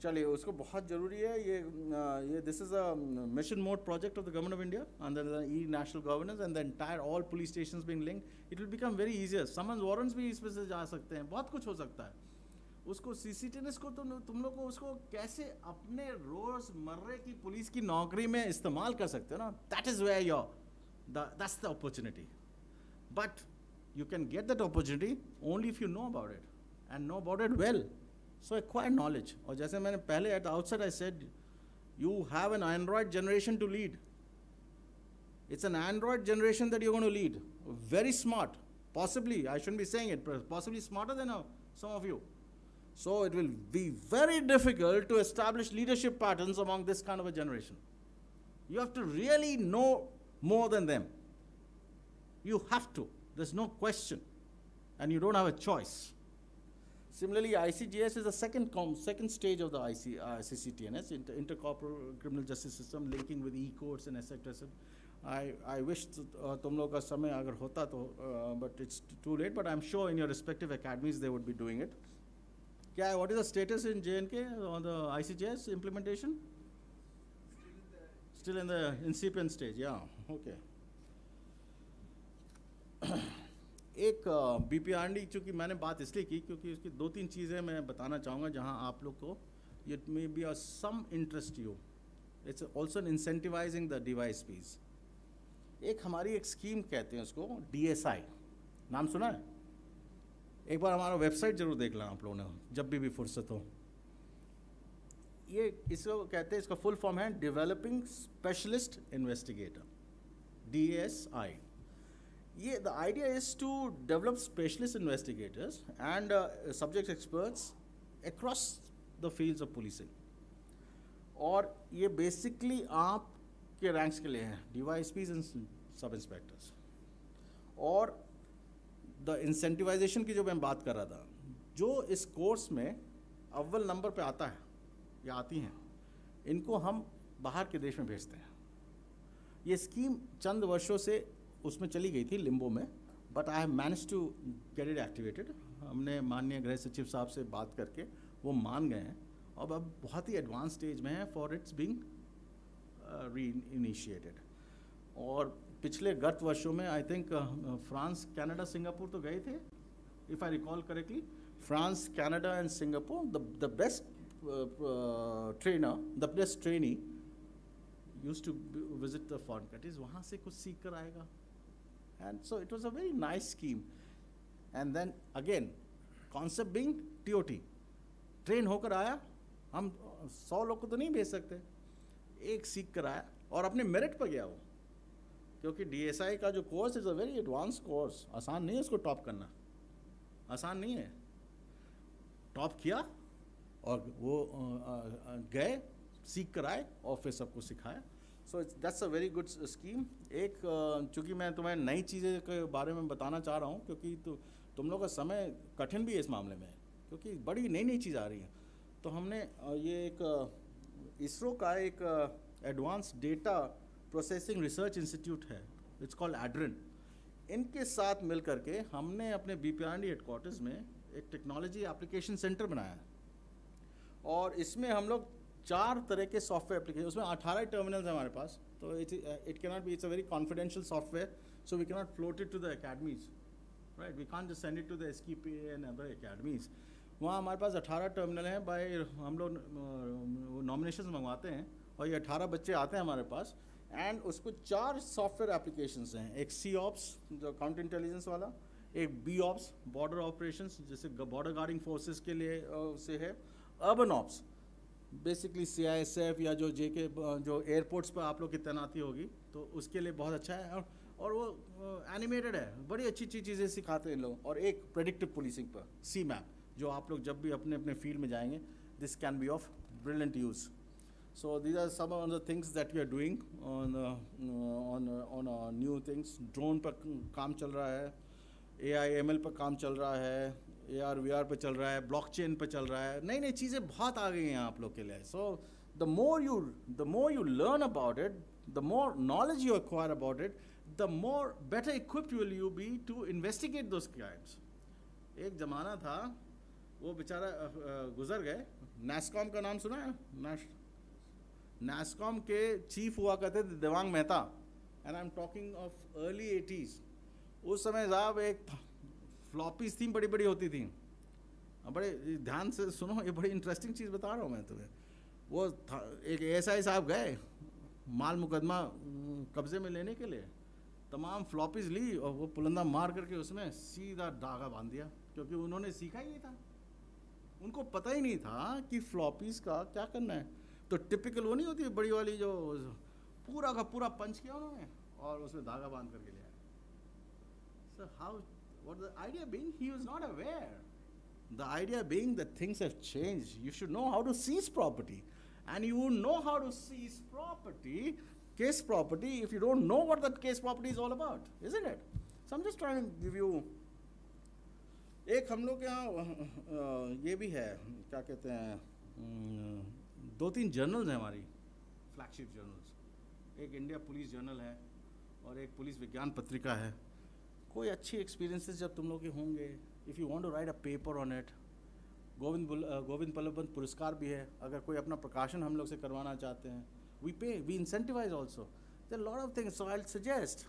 चलिए उसको बहुत ज़रूरी है ये this is a mission mode project of the government of India under the E national governance and the entire all police stations being linked. It will become very easier. Summons warrants भी इस पे से जा सकते हैं. बहुत कुछ हो सकता है. उसको CCTNS को तुम लोग को उसको कैसे अपने रोज़मर्रे की पुलिस की नौकरी में इस्तेमाल कर सकते हो ना. That is where that's the opportunity. But you can get that opportunity only if you know about it and know about it well. So acquire knowledge. और जैसे मैंने पहले at the outset I said, you have an Android generation to lead. It's an Android generation that you're going to lead. Very smart. Possibly, I shouldn't be saying it, possibly smarter than some of you. So it will be very difficult to establish leadership patterns among this kind of a generation. You have to really know more than them. You have to. There's no question. And you don't have a choice. Similarly, ICJS is the second stage of the CCTNS, intercorporal criminal justice system, linking with e-courts and etc. I wish तुम लोग का समय अगर होता तो, but it's too late. But I'm sure in your respective academies they would be doing it. What is the status in J&K on the ICJS implementation? Still in the incipient stage. Yeah. Okay. एक BPR&D चूँकि मैंने बात इसलिए की क्योंकि उसकी 2-3 चीज़ें मैं बताना चाहूँगा जहाँ आप लोग को it may be of some interest to you. It's also incentivizing the DYSPs. एक हमारी एक स्कीम कहते हैं उसको DSI. नाम सुना है? एक बार हमारा वेबसाइट जरूर देख लेना आप लोगों ने जब भी फुर्सत हो. ये इसको कहते हैं, इसका फुल फॉर्म है developing specialist investigator, DSI. The idea is to develop specialist investigators and subject experts across the fields of policing. और ये basically आपके ranks के लिए हैं, DYSPs and sub-inspectors. और the incentivization की जो मैं बात कर रहा था, जो इस कोर्स में अव्वल नंबर पे आता है या आती हैं, इनको हम बाहर के देश में भेजते हैं. ये स्कीम चंद वर्षों से उसमें चली गई थी लिम्बो में, but I have manage to get it activated. हमने माननीय गृह सचिव साहब से बात करके वो मान गए हैं और अब बहुत ही एडवांस स्टेज में है फॉर इट्स बीइंग री इनिशिएटेड. और पिछले गत वर्षों में I think France, Canada, Singapore तो गए थे, if I recall correctly. France, Canada and Singapore, the best trainer, the best trainee used to visit the foreign countries. वहाँ से कुछ सीख कर आएगा. And so it was a very nice scheme. And then again, concept being TOT. Train होकर आया, हम 100 लोग को तो नहीं भेज सकते, एक सीख कर आया और अपने मेरिट पर गया वो. क्योंकि DSI का जो course is a very advance course. आसान नहीं है उसको टॉप करना, आसान नहीं है. टॉप किया और वो गए, सीख कर आए और फिर सबको सिखाया. So that's a very good scheme. एक चूँकि मैं तुम्हें नई चीज़ें के बारे में बताना चाह रहा हूँ क्योंकि तुम लोग का समय कठिन भी है इस मामले में, क्योंकि बड़ी नई नई चीज़ आ रही है. तो हमने ये एक इसरो का एक advance data processing research institute है, इट्स कॉल्ड ADRIN. इनके साथ मिल करके हमने अपने BPR&D हेडक्वार्टर्स में एक टेक्नोलॉजी एप्लीकेशन सेंटर बनाया है. और इसमें हम लोग 4 तरह के सॉफ्टवेयर एप्लीकेशन, उसमें 18 टर्मिनल्स हैं हमारे पास, तो it cannot be, it's a very confidential software, so we cannot float it to the academies, right, we can't just send it to the SKP and other academies. वहाँ हमारे पास 18 terminal हैं, bye हम लोग nominations मंगवाते हैं और ये 18 बच्चे आते हैं हमारे पास, एंड उसको 4 सॉफ्टवेयर एप्लीकेशंस हैं, एक COPS जो काउंटर इंटेलिजेंस वाला, एक BOPS बॉर्डर ऑपरेशंस जैसे बॉर्डर गार्डिंग फोर्सेस के लिए से है, अर्बन ऑप्स बेसिकली CISF या जो JK जो एयरपोर्ट्स पर आप लोग की तैनाती होगी तो उसके लिए बहुत अच्छा है, और वो एनिमेटेड है, बड़ी अच्छी अच्छी चीज़ें सिखाते हैं लोग, और एक प्रेडिक्टिव पुलिसिंग पर CMAP जो आप लोग जब भी अपने अपने फील्ड में जाएंगे, this can be of brilliant use. So these are some of the things that we are doing on new things. Drone पर काम चल रहा है, AI ML पर काम चल रहा है, AR VR पे चल रहा है, ब्लॉकचेन पे चल रहा है, नई नई चीज़ें बहुत आ गई हैं आप लोग के लिए। So the more you learn about it, the more knowledge you acquire about it, the more better equipped will you be to investigate those crimes. एक ज़माना था, वो बेचारा गुजर गए, NASSCOM का नाम सुना है? NASSCOM के चीफ हुआ करते थे Devang Mehta, and I am talking of early 80s। उस समय साहब एक फ्लॉपीज थी, बड़ी बड़ी होती थी, बड़े ध्यान से सुनो, ये बड़ी इंटरेस्टिंग चीज़ बता रहा हूँ मैं तुम्हें। वो एक ASI साहब गए माल मुकदमा कब्जे में लेने के लिए, तमाम फ्लॉपीज ली और वो पुलंदा मार करके उसमें सीधा धागा बांध दिया, क्योंकि उन्होंने सीखा ही नहीं था, उनको पता ही नहीं था कि फ्लॉपीज का क्या करना है। तो टिपिकल वो नहीं होती बड़ी वाली, जो पूरा का पूरा पंच किया उन्होंने और उसमें धागा बांध करके लिया। So how, what the idea being, he was not aware. The idea being that things have changed. You should know how to seize property. And you won't know how to seize property, case property, if you don't know what that case property is all about, isn't it? So I'm just trying to give you, एक हम लोग के यहाँ ये भी है, क्या कहते हैं, 2-3 जर्नल्स हैं हमारी, फ्लैगशिप जर्नल्स। एक इंडिया पुलिस जर्नल है और एक पुलिस विज्ञान पत्रिका है। कोई अच्छी एक्सपीरियंसेस जब तुम लोग के होंगे, if you want to write a paper on it, Govind Ballabh पुरस्कार भी है, अगर कोई अपना प्रकाशन हम लोग से करवाना चाहते हैं, we pay, we incentivise also, there lot of things, so I suggest.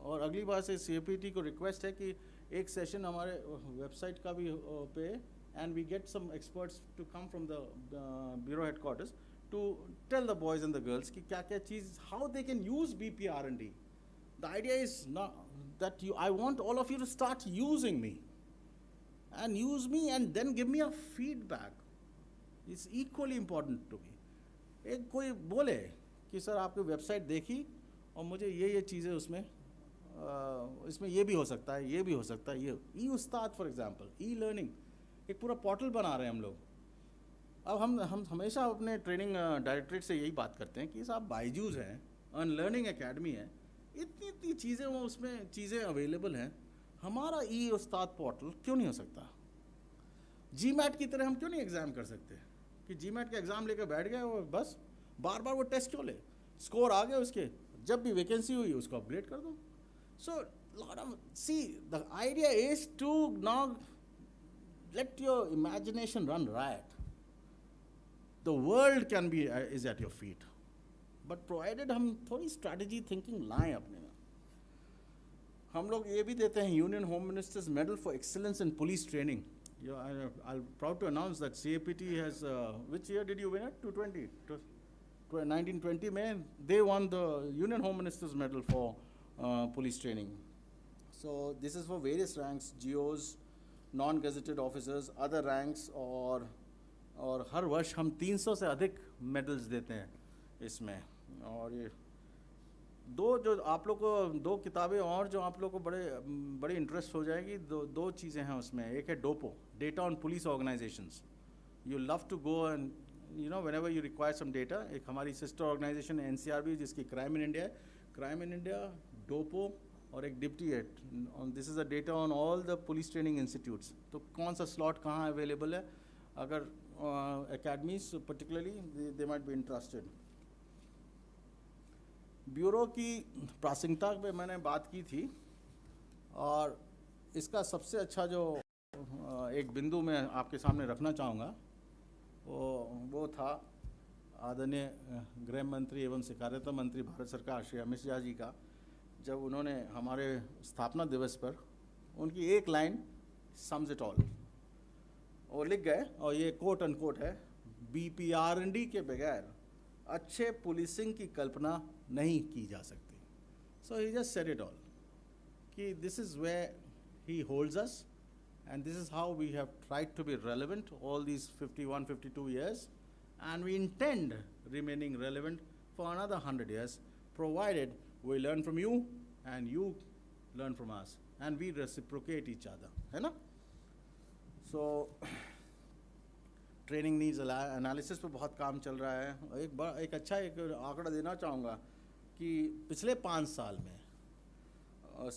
और अगली बार से CAPT को रिक्वेस्ट है कि एक सेशन हमारे वेबसाइट का भी पे, and we get some experts to come from the bureau headquarters to tell the boys and the girls कि क्या क्या चीज़, how they can use BPR&D। The idea is not that I want all of you to start using me and then give me a feedback. It's equally important to me. एक कोई बोले कि sir आपकी website देखी और मुझे ये चीज़ें उसमें इसमें ये भी हो सकता है, ये भी हो सकता है, ये ई-उस्ताद फॉर एग्जांपल, ई-लर्निंग, एक पूरा पोर्टल बना रहे हैं हम लोग। अब हम हमेशा अपने ट्रेनिंग डायरेक्टरेट से यही बात करते हैं कि साहब बायजूस है, अनलर्निंग एकेडमी है, इतनी चीज़ें वो उसमें चीज़ें अवेलेबल हैं, हमारा ई-उस्ताद पोर्टल क्यों नहीं हो सकता? GMAT की तरह हम क्यों नहीं एग्ज़ाम कर सकते कि GMAT का एग्ज़ाम लेकर बैठ गए वो, बस बार बार वो टेस्ट क्यों ले, स्कोर आ गए उसके, जब भी वैकेंसी हुई उसको अपग्रेड कर दो। So lot of, see the idea is to now let your imagination run right, the world can be is at your feet, but provided हम थोड़ी स्ट्रैटेजी थिंकिंग लाएं अपने में। हम लोग ये भी देते हैं union home ministers medal for excellence in police training. I'm proud to announce that CAPT has, which year did you win it? 1920 में, they won the Union Home Ministers Medal for police training. So this is for various ranks, GOs, non-gazetted officers, other ranks, और हर वर्ष हम 300 से अधिक medals देते हैं इसमें। और ये जो आप लोग को 2 किताबें और जो आप लोग को बड़े इंटरेस्ट हो जाएगी, दो चीज़ें हैं उसमें। एक है DOPO, data on police organisations, you love to go and you know whenever you require some data. एक हमारी सिस्टर ऑर्गेनाइजेशन है NCRB जिसकी क्राइम इन इंडिया है, क्राइम इन इंडिया, डोपो, और एक डिप्टी है, this is a data on all the police training institutes. तो कौन सा स्लॉट कहाँ अवेलेबल है, अगर academies particularly they might be interested. Bureau की प्रासंगिकता पे मैंने बात की थी, और इसका सबसे अच्छा जो एक बिंदु मैं आपके सामने रखना चाहूँगा वो था आदरणीय गृह मंत्री एवं सहकारिता मंत्री भारत सरकार श्री अमित शाह जी का, जब उन्होंने हमारे स्थापना दिवस पर उनकी एक लाइन सम्स इट ऑल वो लिख गए, और ये कोट अनकोट है, BPR&D के बगैर अच्छे पुलिसिंग की कल्पना नहीं की जा सकती. So he just said it all कि this is where he holds us and this is how we have tried to be relevant all these 51, 52 years, and we intend remaining relevant for another 100 years, provided we learn from you and you learn from us, and we reciprocate each other, है ना? So training needs analysis पे बहुत काम चल रहा है. एक अच्छा एक आंकड़ा देना चाहूँगा कि पिछले 5 साल में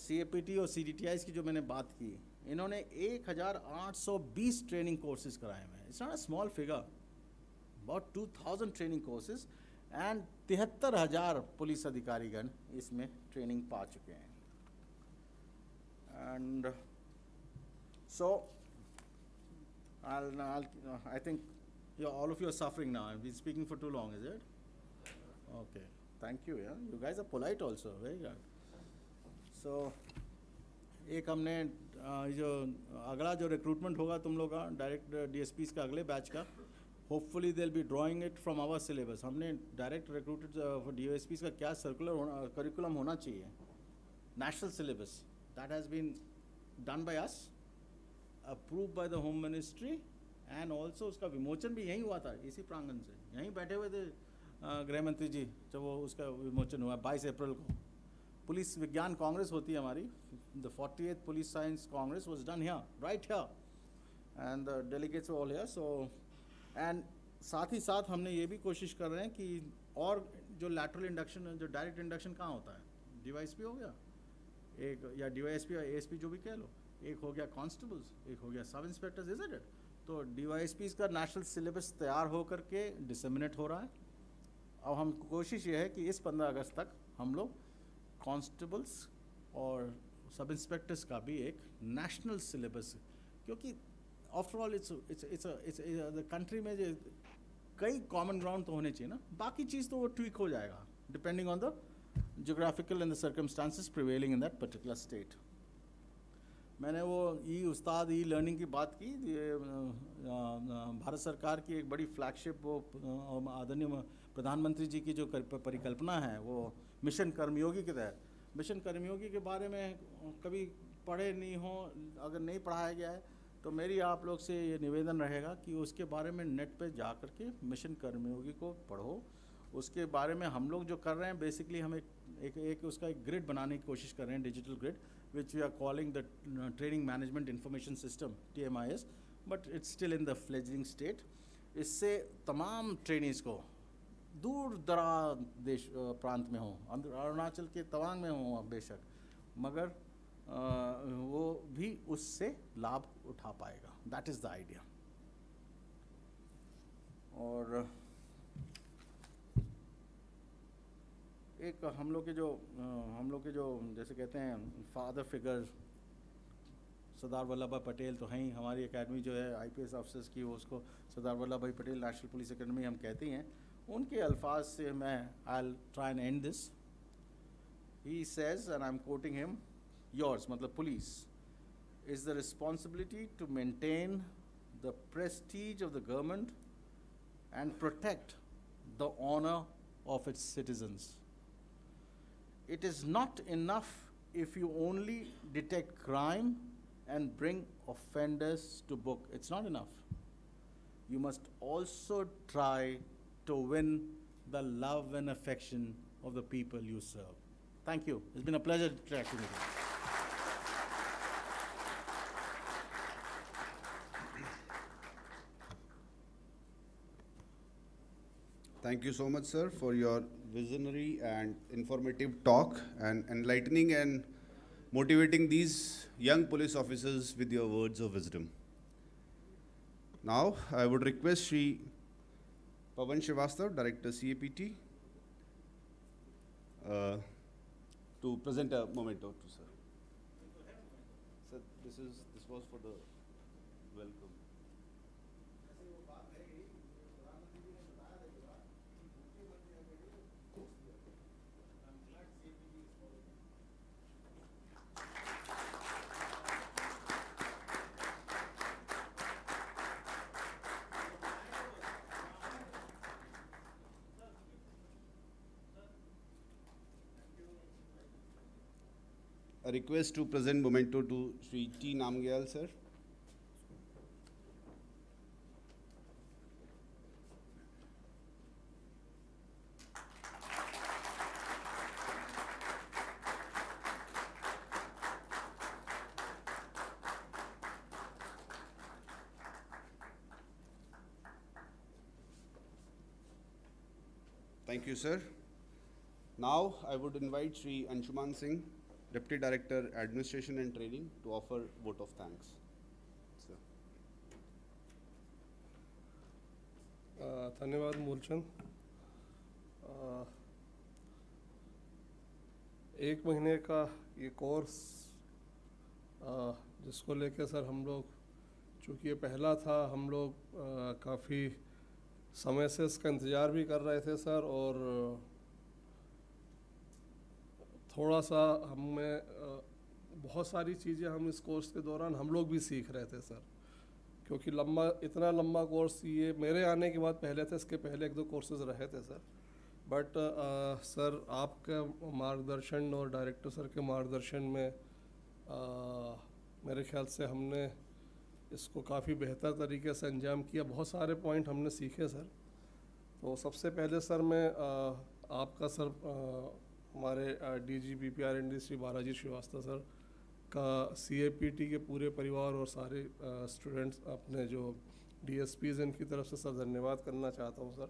CAPT और CDTIs की जो मैंने बात की, इन्होंने 1820 ट्रेनिंग कोर्सेज कराए हुए हैं. It's not a small figure, about 2000 training courses, and 73,000 police अधिकारीगण इसमें ट्रेनिंग पा चुके हैं. And so I think all of you are suffering now. I've been speaking for too long, is it? Okay, thank you. Yeah, you guys are polite also. Very good. So एक हमने जो अगला जो recruitment होगा तुम लोग का direct DSPs का अगले बैच का, hopefully they will be drawing it from our syllabus. हमने डायरेक्ट रिक्रूटेड DSPs का क्या करिकुलम होना चाहिए, national syllabus, that has been done by us, approve by the home ministry, and also उसका विमोचन भी यहीं हुआ था, इसी प्रांगण से. यहीं बैठे हुए थे गृह मंत्री जी जब वो उसका विमोचन हुआ 22 अप्रैल को. पुलिस विज्ञान कांग्रेस होती है हमारी, the 48th police science Congress was done here, right here, and the delegates were all here. So and साथ ही साथ हमने ये भी कोशिश कर रहे हैं कि और जो लैटरल इंडक्शन, जो डायरेक्ट इंडक्शन कहाँ होता है, DYSP हो गया एक, या DYSP या ASP जो भी कह लो, एक हो गया कांस्टेबल्स, एक हो गया सब इंस्पेक्टर्स, इज इट? तो DYSPs का नेशनल सिलेबस तैयार होकर के डिसमिनेट हो रहा है. अब हम कोशिश ये है कि इस 15 अगस्त तक हम लोग कांस्टेबल्स और सब इंस्पेक्टर्स का भी एक नेशनल सिलेबस, क्योंकि after all it's the country में जो कई कॉमन ग्राउंड तो होने चाहिए ना, बाकी चीज़ तो वो ट्वीक हो जाएगा depending on the geographical and the circumstances prevailing in that particular state. मैंने वो उस्ताद लर्निंग की बात की, भारत सरकार की एक बड़ी फ्लैगशिप वो आदरणीय प्रधानमंत्री जी की जो परिकल्पना है, वो मिशन कर्मयोगी के तहत. मिशन कर्मयोगी के बारे में कभी पढ़े नहीं हो, अगर नहीं पढ़ाया गया है तो मेरी आप लोग से ये निवेदन रहेगा कि उसके बारे में नेट पे जा कर के मिशन कर्मयोगी को पढ़ो. उसके बारे में हम लोग जो कर रहे हैं, बेसिकली हम एक उसका एक ग्रिड बनाने की कोशिश कर रहे हैं, digital grid, which we are calling the Training Management Information System, TMIS, but it's still in the fledgling state. इससे तमाम ट्रेनिंग्स को दूर दराज देश प्रांत में हो, अरुणाचल के तवांग में हो बेशक, मगर वो भी उससे लाभ उठा पाएगा. That is the idea. और एक हम लोग के जो जैसे कहते हैं फादर फिगर सरदार वल्लभ भाई पटेल तो हैं ही. हमारी एकेडमी जो है IPS ऑफिसर्स की, वो उसको सरदार वल्लभ भाई पटेल नेशनल पुलिस एकेडमी हम कहते हैं. उनके अल्फाज से मैं I try and end this. He says, and I am quoting him, yours मतलब police is the responsibility to maintain the prestige of the government and protect the honour of its citizens. It is not enough if you only detect crime and bring offenders to book. It's not enough. You must also try to win the love and affection of the people you serve. Thank you. It's been a pleasure interacting with you. Thank you so much, sir, for your visionary and informative talk and enlightening and motivating these young police officers with your words of wisdom. Now, I would request Shri Pavan Srivastav, Director CAPT, to present a memento to sir. Sir, this was for the welcome. a request to present memento to Sri T. Namgyal, sir. Thank you, sir. Now, I would invite Sri Anshuman Singh, Deputy Director, Administration and Training, to offer vote of thanks. Sir. धन्यवाद मूलचंद। एक महीने का ये course जिसको लेके sir हम लोग, चूँकि ये पहला था, हम लोग काफ़ी समय से इसका इंतज़ार भी कर रहे थे सर, और थोड़ा सा हमें बहुत सारी चीज़ें हम इस कोर्स के दौरान हम लोग भी सीख रहे थे सर, क्योंकि इतना लंबा कोर्स ये मेरे आने के बाद पहले थे, इसके पहले एक दो कोर्सेज रहे थे सर। बट सर आपका मार्गदर्शन और डायरेक्टर सर के मार्गदर्शन में मेरे ख्याल से हमने इसको काफ़ी बेहतर तरीके से अंजाम किया। बहुत सारे पॉइंट हमने सीखे सर। तो सबसे पहले सर मैं आपका सर हमारे DG BPR&D Shri Balaji Srivastava sir का CAPT के पूरे परिवार और सारे स्टूडेंट्स अपने जो DSPs इनकी तरफ से सर धन्यवाद करना चाहता हूँ सर,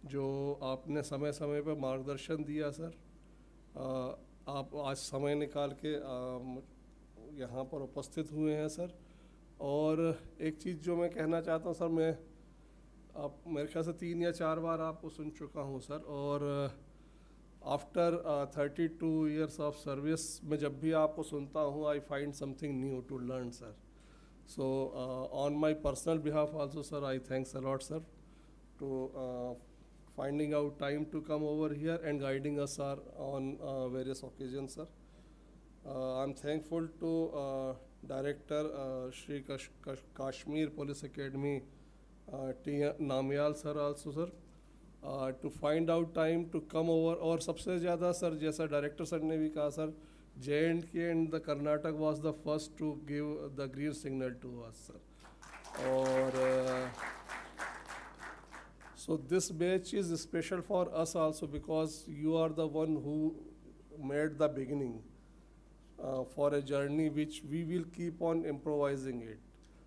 जो आपने समय समय पर मार्गदर्शन दिया सर। आप आज समय निकाल के यहाँ पर उपस्थित हुए हैं सर। और एक चीज़ जो मैं कहना चाहता हूँ सर, मैं आप मेरे ख्याल से 3 या 4 बार आपको सुन चुका हूँ सर, और आफ्टर 32 years ऑफ सर्विस में जब भी आपको सुनता हूँ I find something new to learn sir. So on my personal behalf also sir I thanks a lot sir to finding out time to come over here and guiding us on various occasions, sir. I'm thankful to Director Shri Kashmir Police Academy, T. Namgyal sir also, sir, to find out time to come over. और सबसे ज़्यादा sir, जैसा director sir ने भी कहा sir, J&K and the Karnataka was the first to give the green signal to us, sir. और so this batch is special for us also because you are the one who made the beginning for a journey which we will keep on improvising it.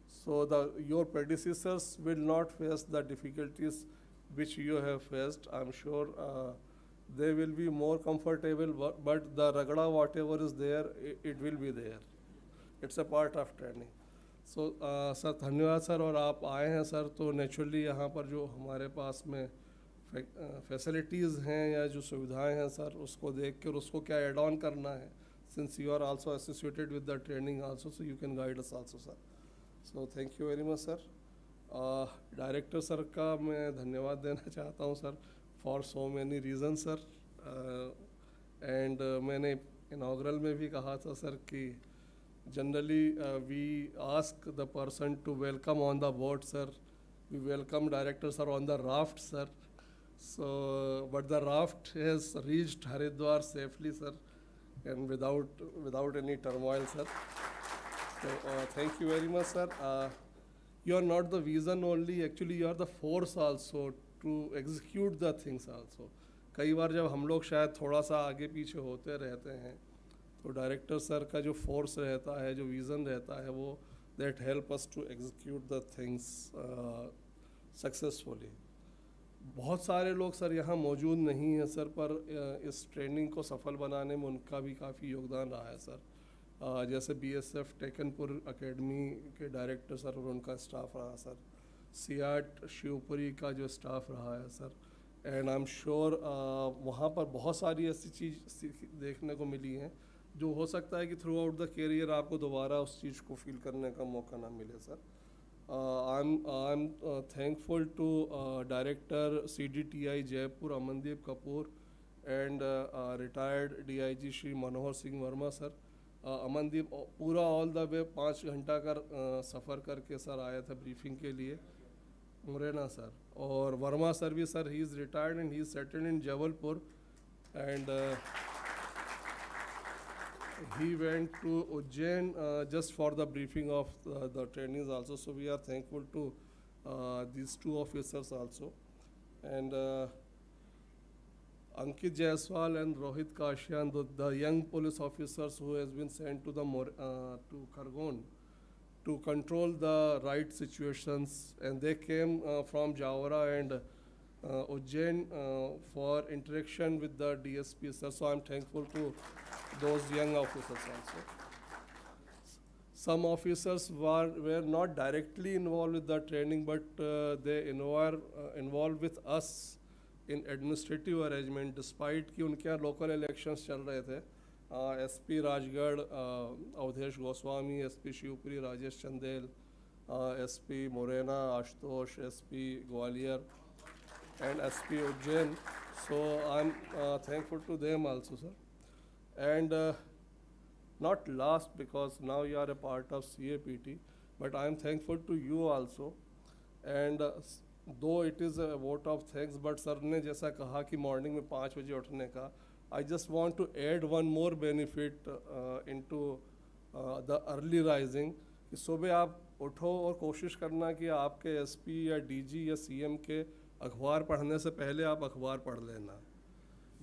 So your predecessors will not face the difficulties which you have faced. I'm sure they will be more comfortable, but the ragda whatever is there, it will be there. It's a part of training. So sir धन्यवाद sir. और आप आए हैं sir, तो naturally यहाँ पर जो हमारे पास में फैसिलिटीज़ हैं या जो सुविधाएं हैं सर, उसको देख कर उसको क्या एड ऑन करना है, since you are also associated with the training also, so you can guide us also sir. So thank you very much sir. Director sir का मैं धन्यवाद देना चाहता हूँ sir for so many reason sir. And मैंने inaugural में भी कहा था सर कि generally we ask the person to welcome on the boat, sir. We welcome director sir on the raft, sir. So but the raft has reached Haridwar safely, sir, and without any turmoil, sir. So thank you very much, sir. You are not the vision only, actually you are the force also to execute the things also. कई बार जब हम लोग शायद थोड़ा सा आगे पीछे होते रहते हैं, तो डायरेक्टर सर का जो फोर्स रहता है, जो विज़न रहता है, वो that help us to execute the things successfully. बहुत सारे लोग सर यहाँ मौजूद नहीं हैं सर, पर इस ट्रेनिंग को सफल बनाने में उनका भी काफ़ी योगदान रहा है सर। जैसे BSF टेकनपुर एकेडमी के डायरेक्टर सर और उनका स्टाफ रहा सर, सियाट शिवपुरी का जो स्टाफ रहा है sir, and I am sure वहाँ पर बहुत सारी ऐसी चीज़ देखने को मिली हैं जो हो सकता है कि थ्रू आउट द कैरियर आपको दोबारा उस चीज़ को फील करने का मौका ना मिले sir. I am thankful to director CDTI Jaipur Amandeep Kapoor and retired DIG Shri Manohar Singh Verma sir. Amandeep पूरा ऑल द वे 5 घंटा का सफ़र करके सर आया था ब्रीफिंग के लिए, मुरैना सर। और वर्मा सर भी sir, he is retired and he is settled in Jabalpur, and he went to Ujjain just for the briefing of the trainings also. So we are thankful to these two officers also. And Ankit Jaiswal and Rohit Kashian, the young police officers who has been sent to to Khargone to control the right situations, and they came from Jawara and Ujjain for interaction with the DSP sir. So I'm thankful to those young officers also. Some officers were not directly involved with the training, but they involved with us in administrative arrangement, despite कि उनके यहाँ local elections चल रहे थे. SP Rajgarh Awadhesh Goswami, SP Shivpuri Rajesh Chandel, SP Morena Ashutosh, SP Gwalior, and SP Ujjain. So I'm thankful to them also, sir. And not last, because now you are a part of CAPT, but I am thankful to you also. And though it is a vote of thanks, but sir ने जैसा कहा कि morning में 5 बजे उठने का, I just want to add one more benefit into the early rising. कि सुबह आप उठो और कोशिश करना कि आपके SP या DG या CM के अखबार पढ़ने से पहले आप अखबार पढ़ लेना,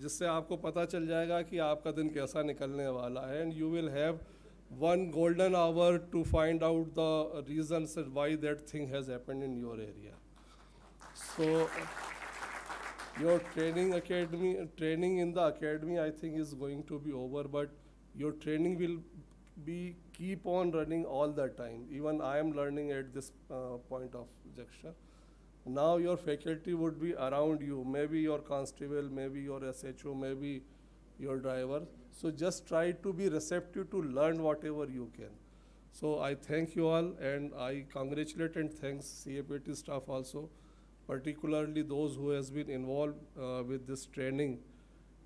जिससे आपको पता चल जाएगा कि आपका दिन कैसा निकलने वाला है. And you will have one golden hour to find out the reasons why that thing has happened in your area. So your training in the academy, I think, is going to be over, but your training will be keep on running all the time. Even I am learning at this point of juncture. Now your faculty would be around you, maybe your constable, maybe your SHO, maybe your driver. So just try to be receptive to learn whatever you can. So I thank you all, and I congratulate and thanks CAPT staff also, particularly those who has been involved with this training.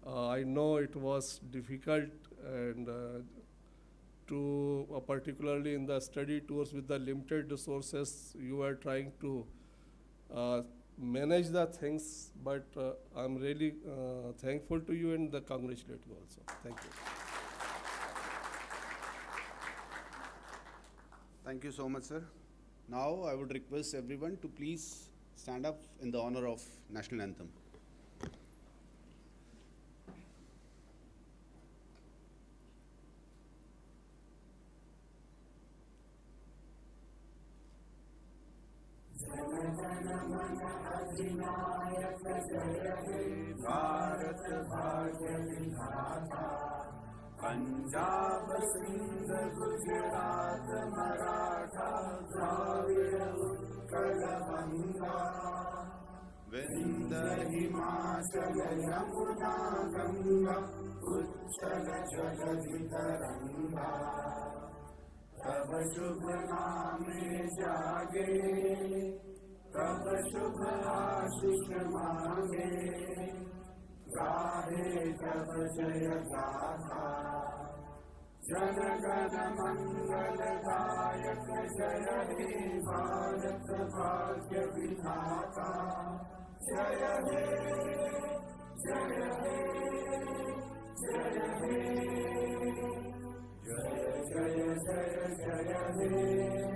I know it was difficult, and particularly in the study tours with the limited resources, you are trying to manage the things, but I'm really thankful to you and congratulate you also. Thank you. Thank you so much, sir. Now I would request everyone to please stand up in the honor of National Anthem. Bharat भाग्य विधाता, पंजाब सिंध गुजरात मराठा द्राविड़ उत्कल बंगा, विंध्य हिमाचल यमुना गंगा, उच्चल जलधि तरंगा, तब शुभ नामे जागे, तब शुभ आशीष मांगे, गाहे जब जय गाथा, जन गण मंगल दायक, जय हे भारत भाग्य विधाता, जय हे जय हे जय हे, जय जय जय जय हे.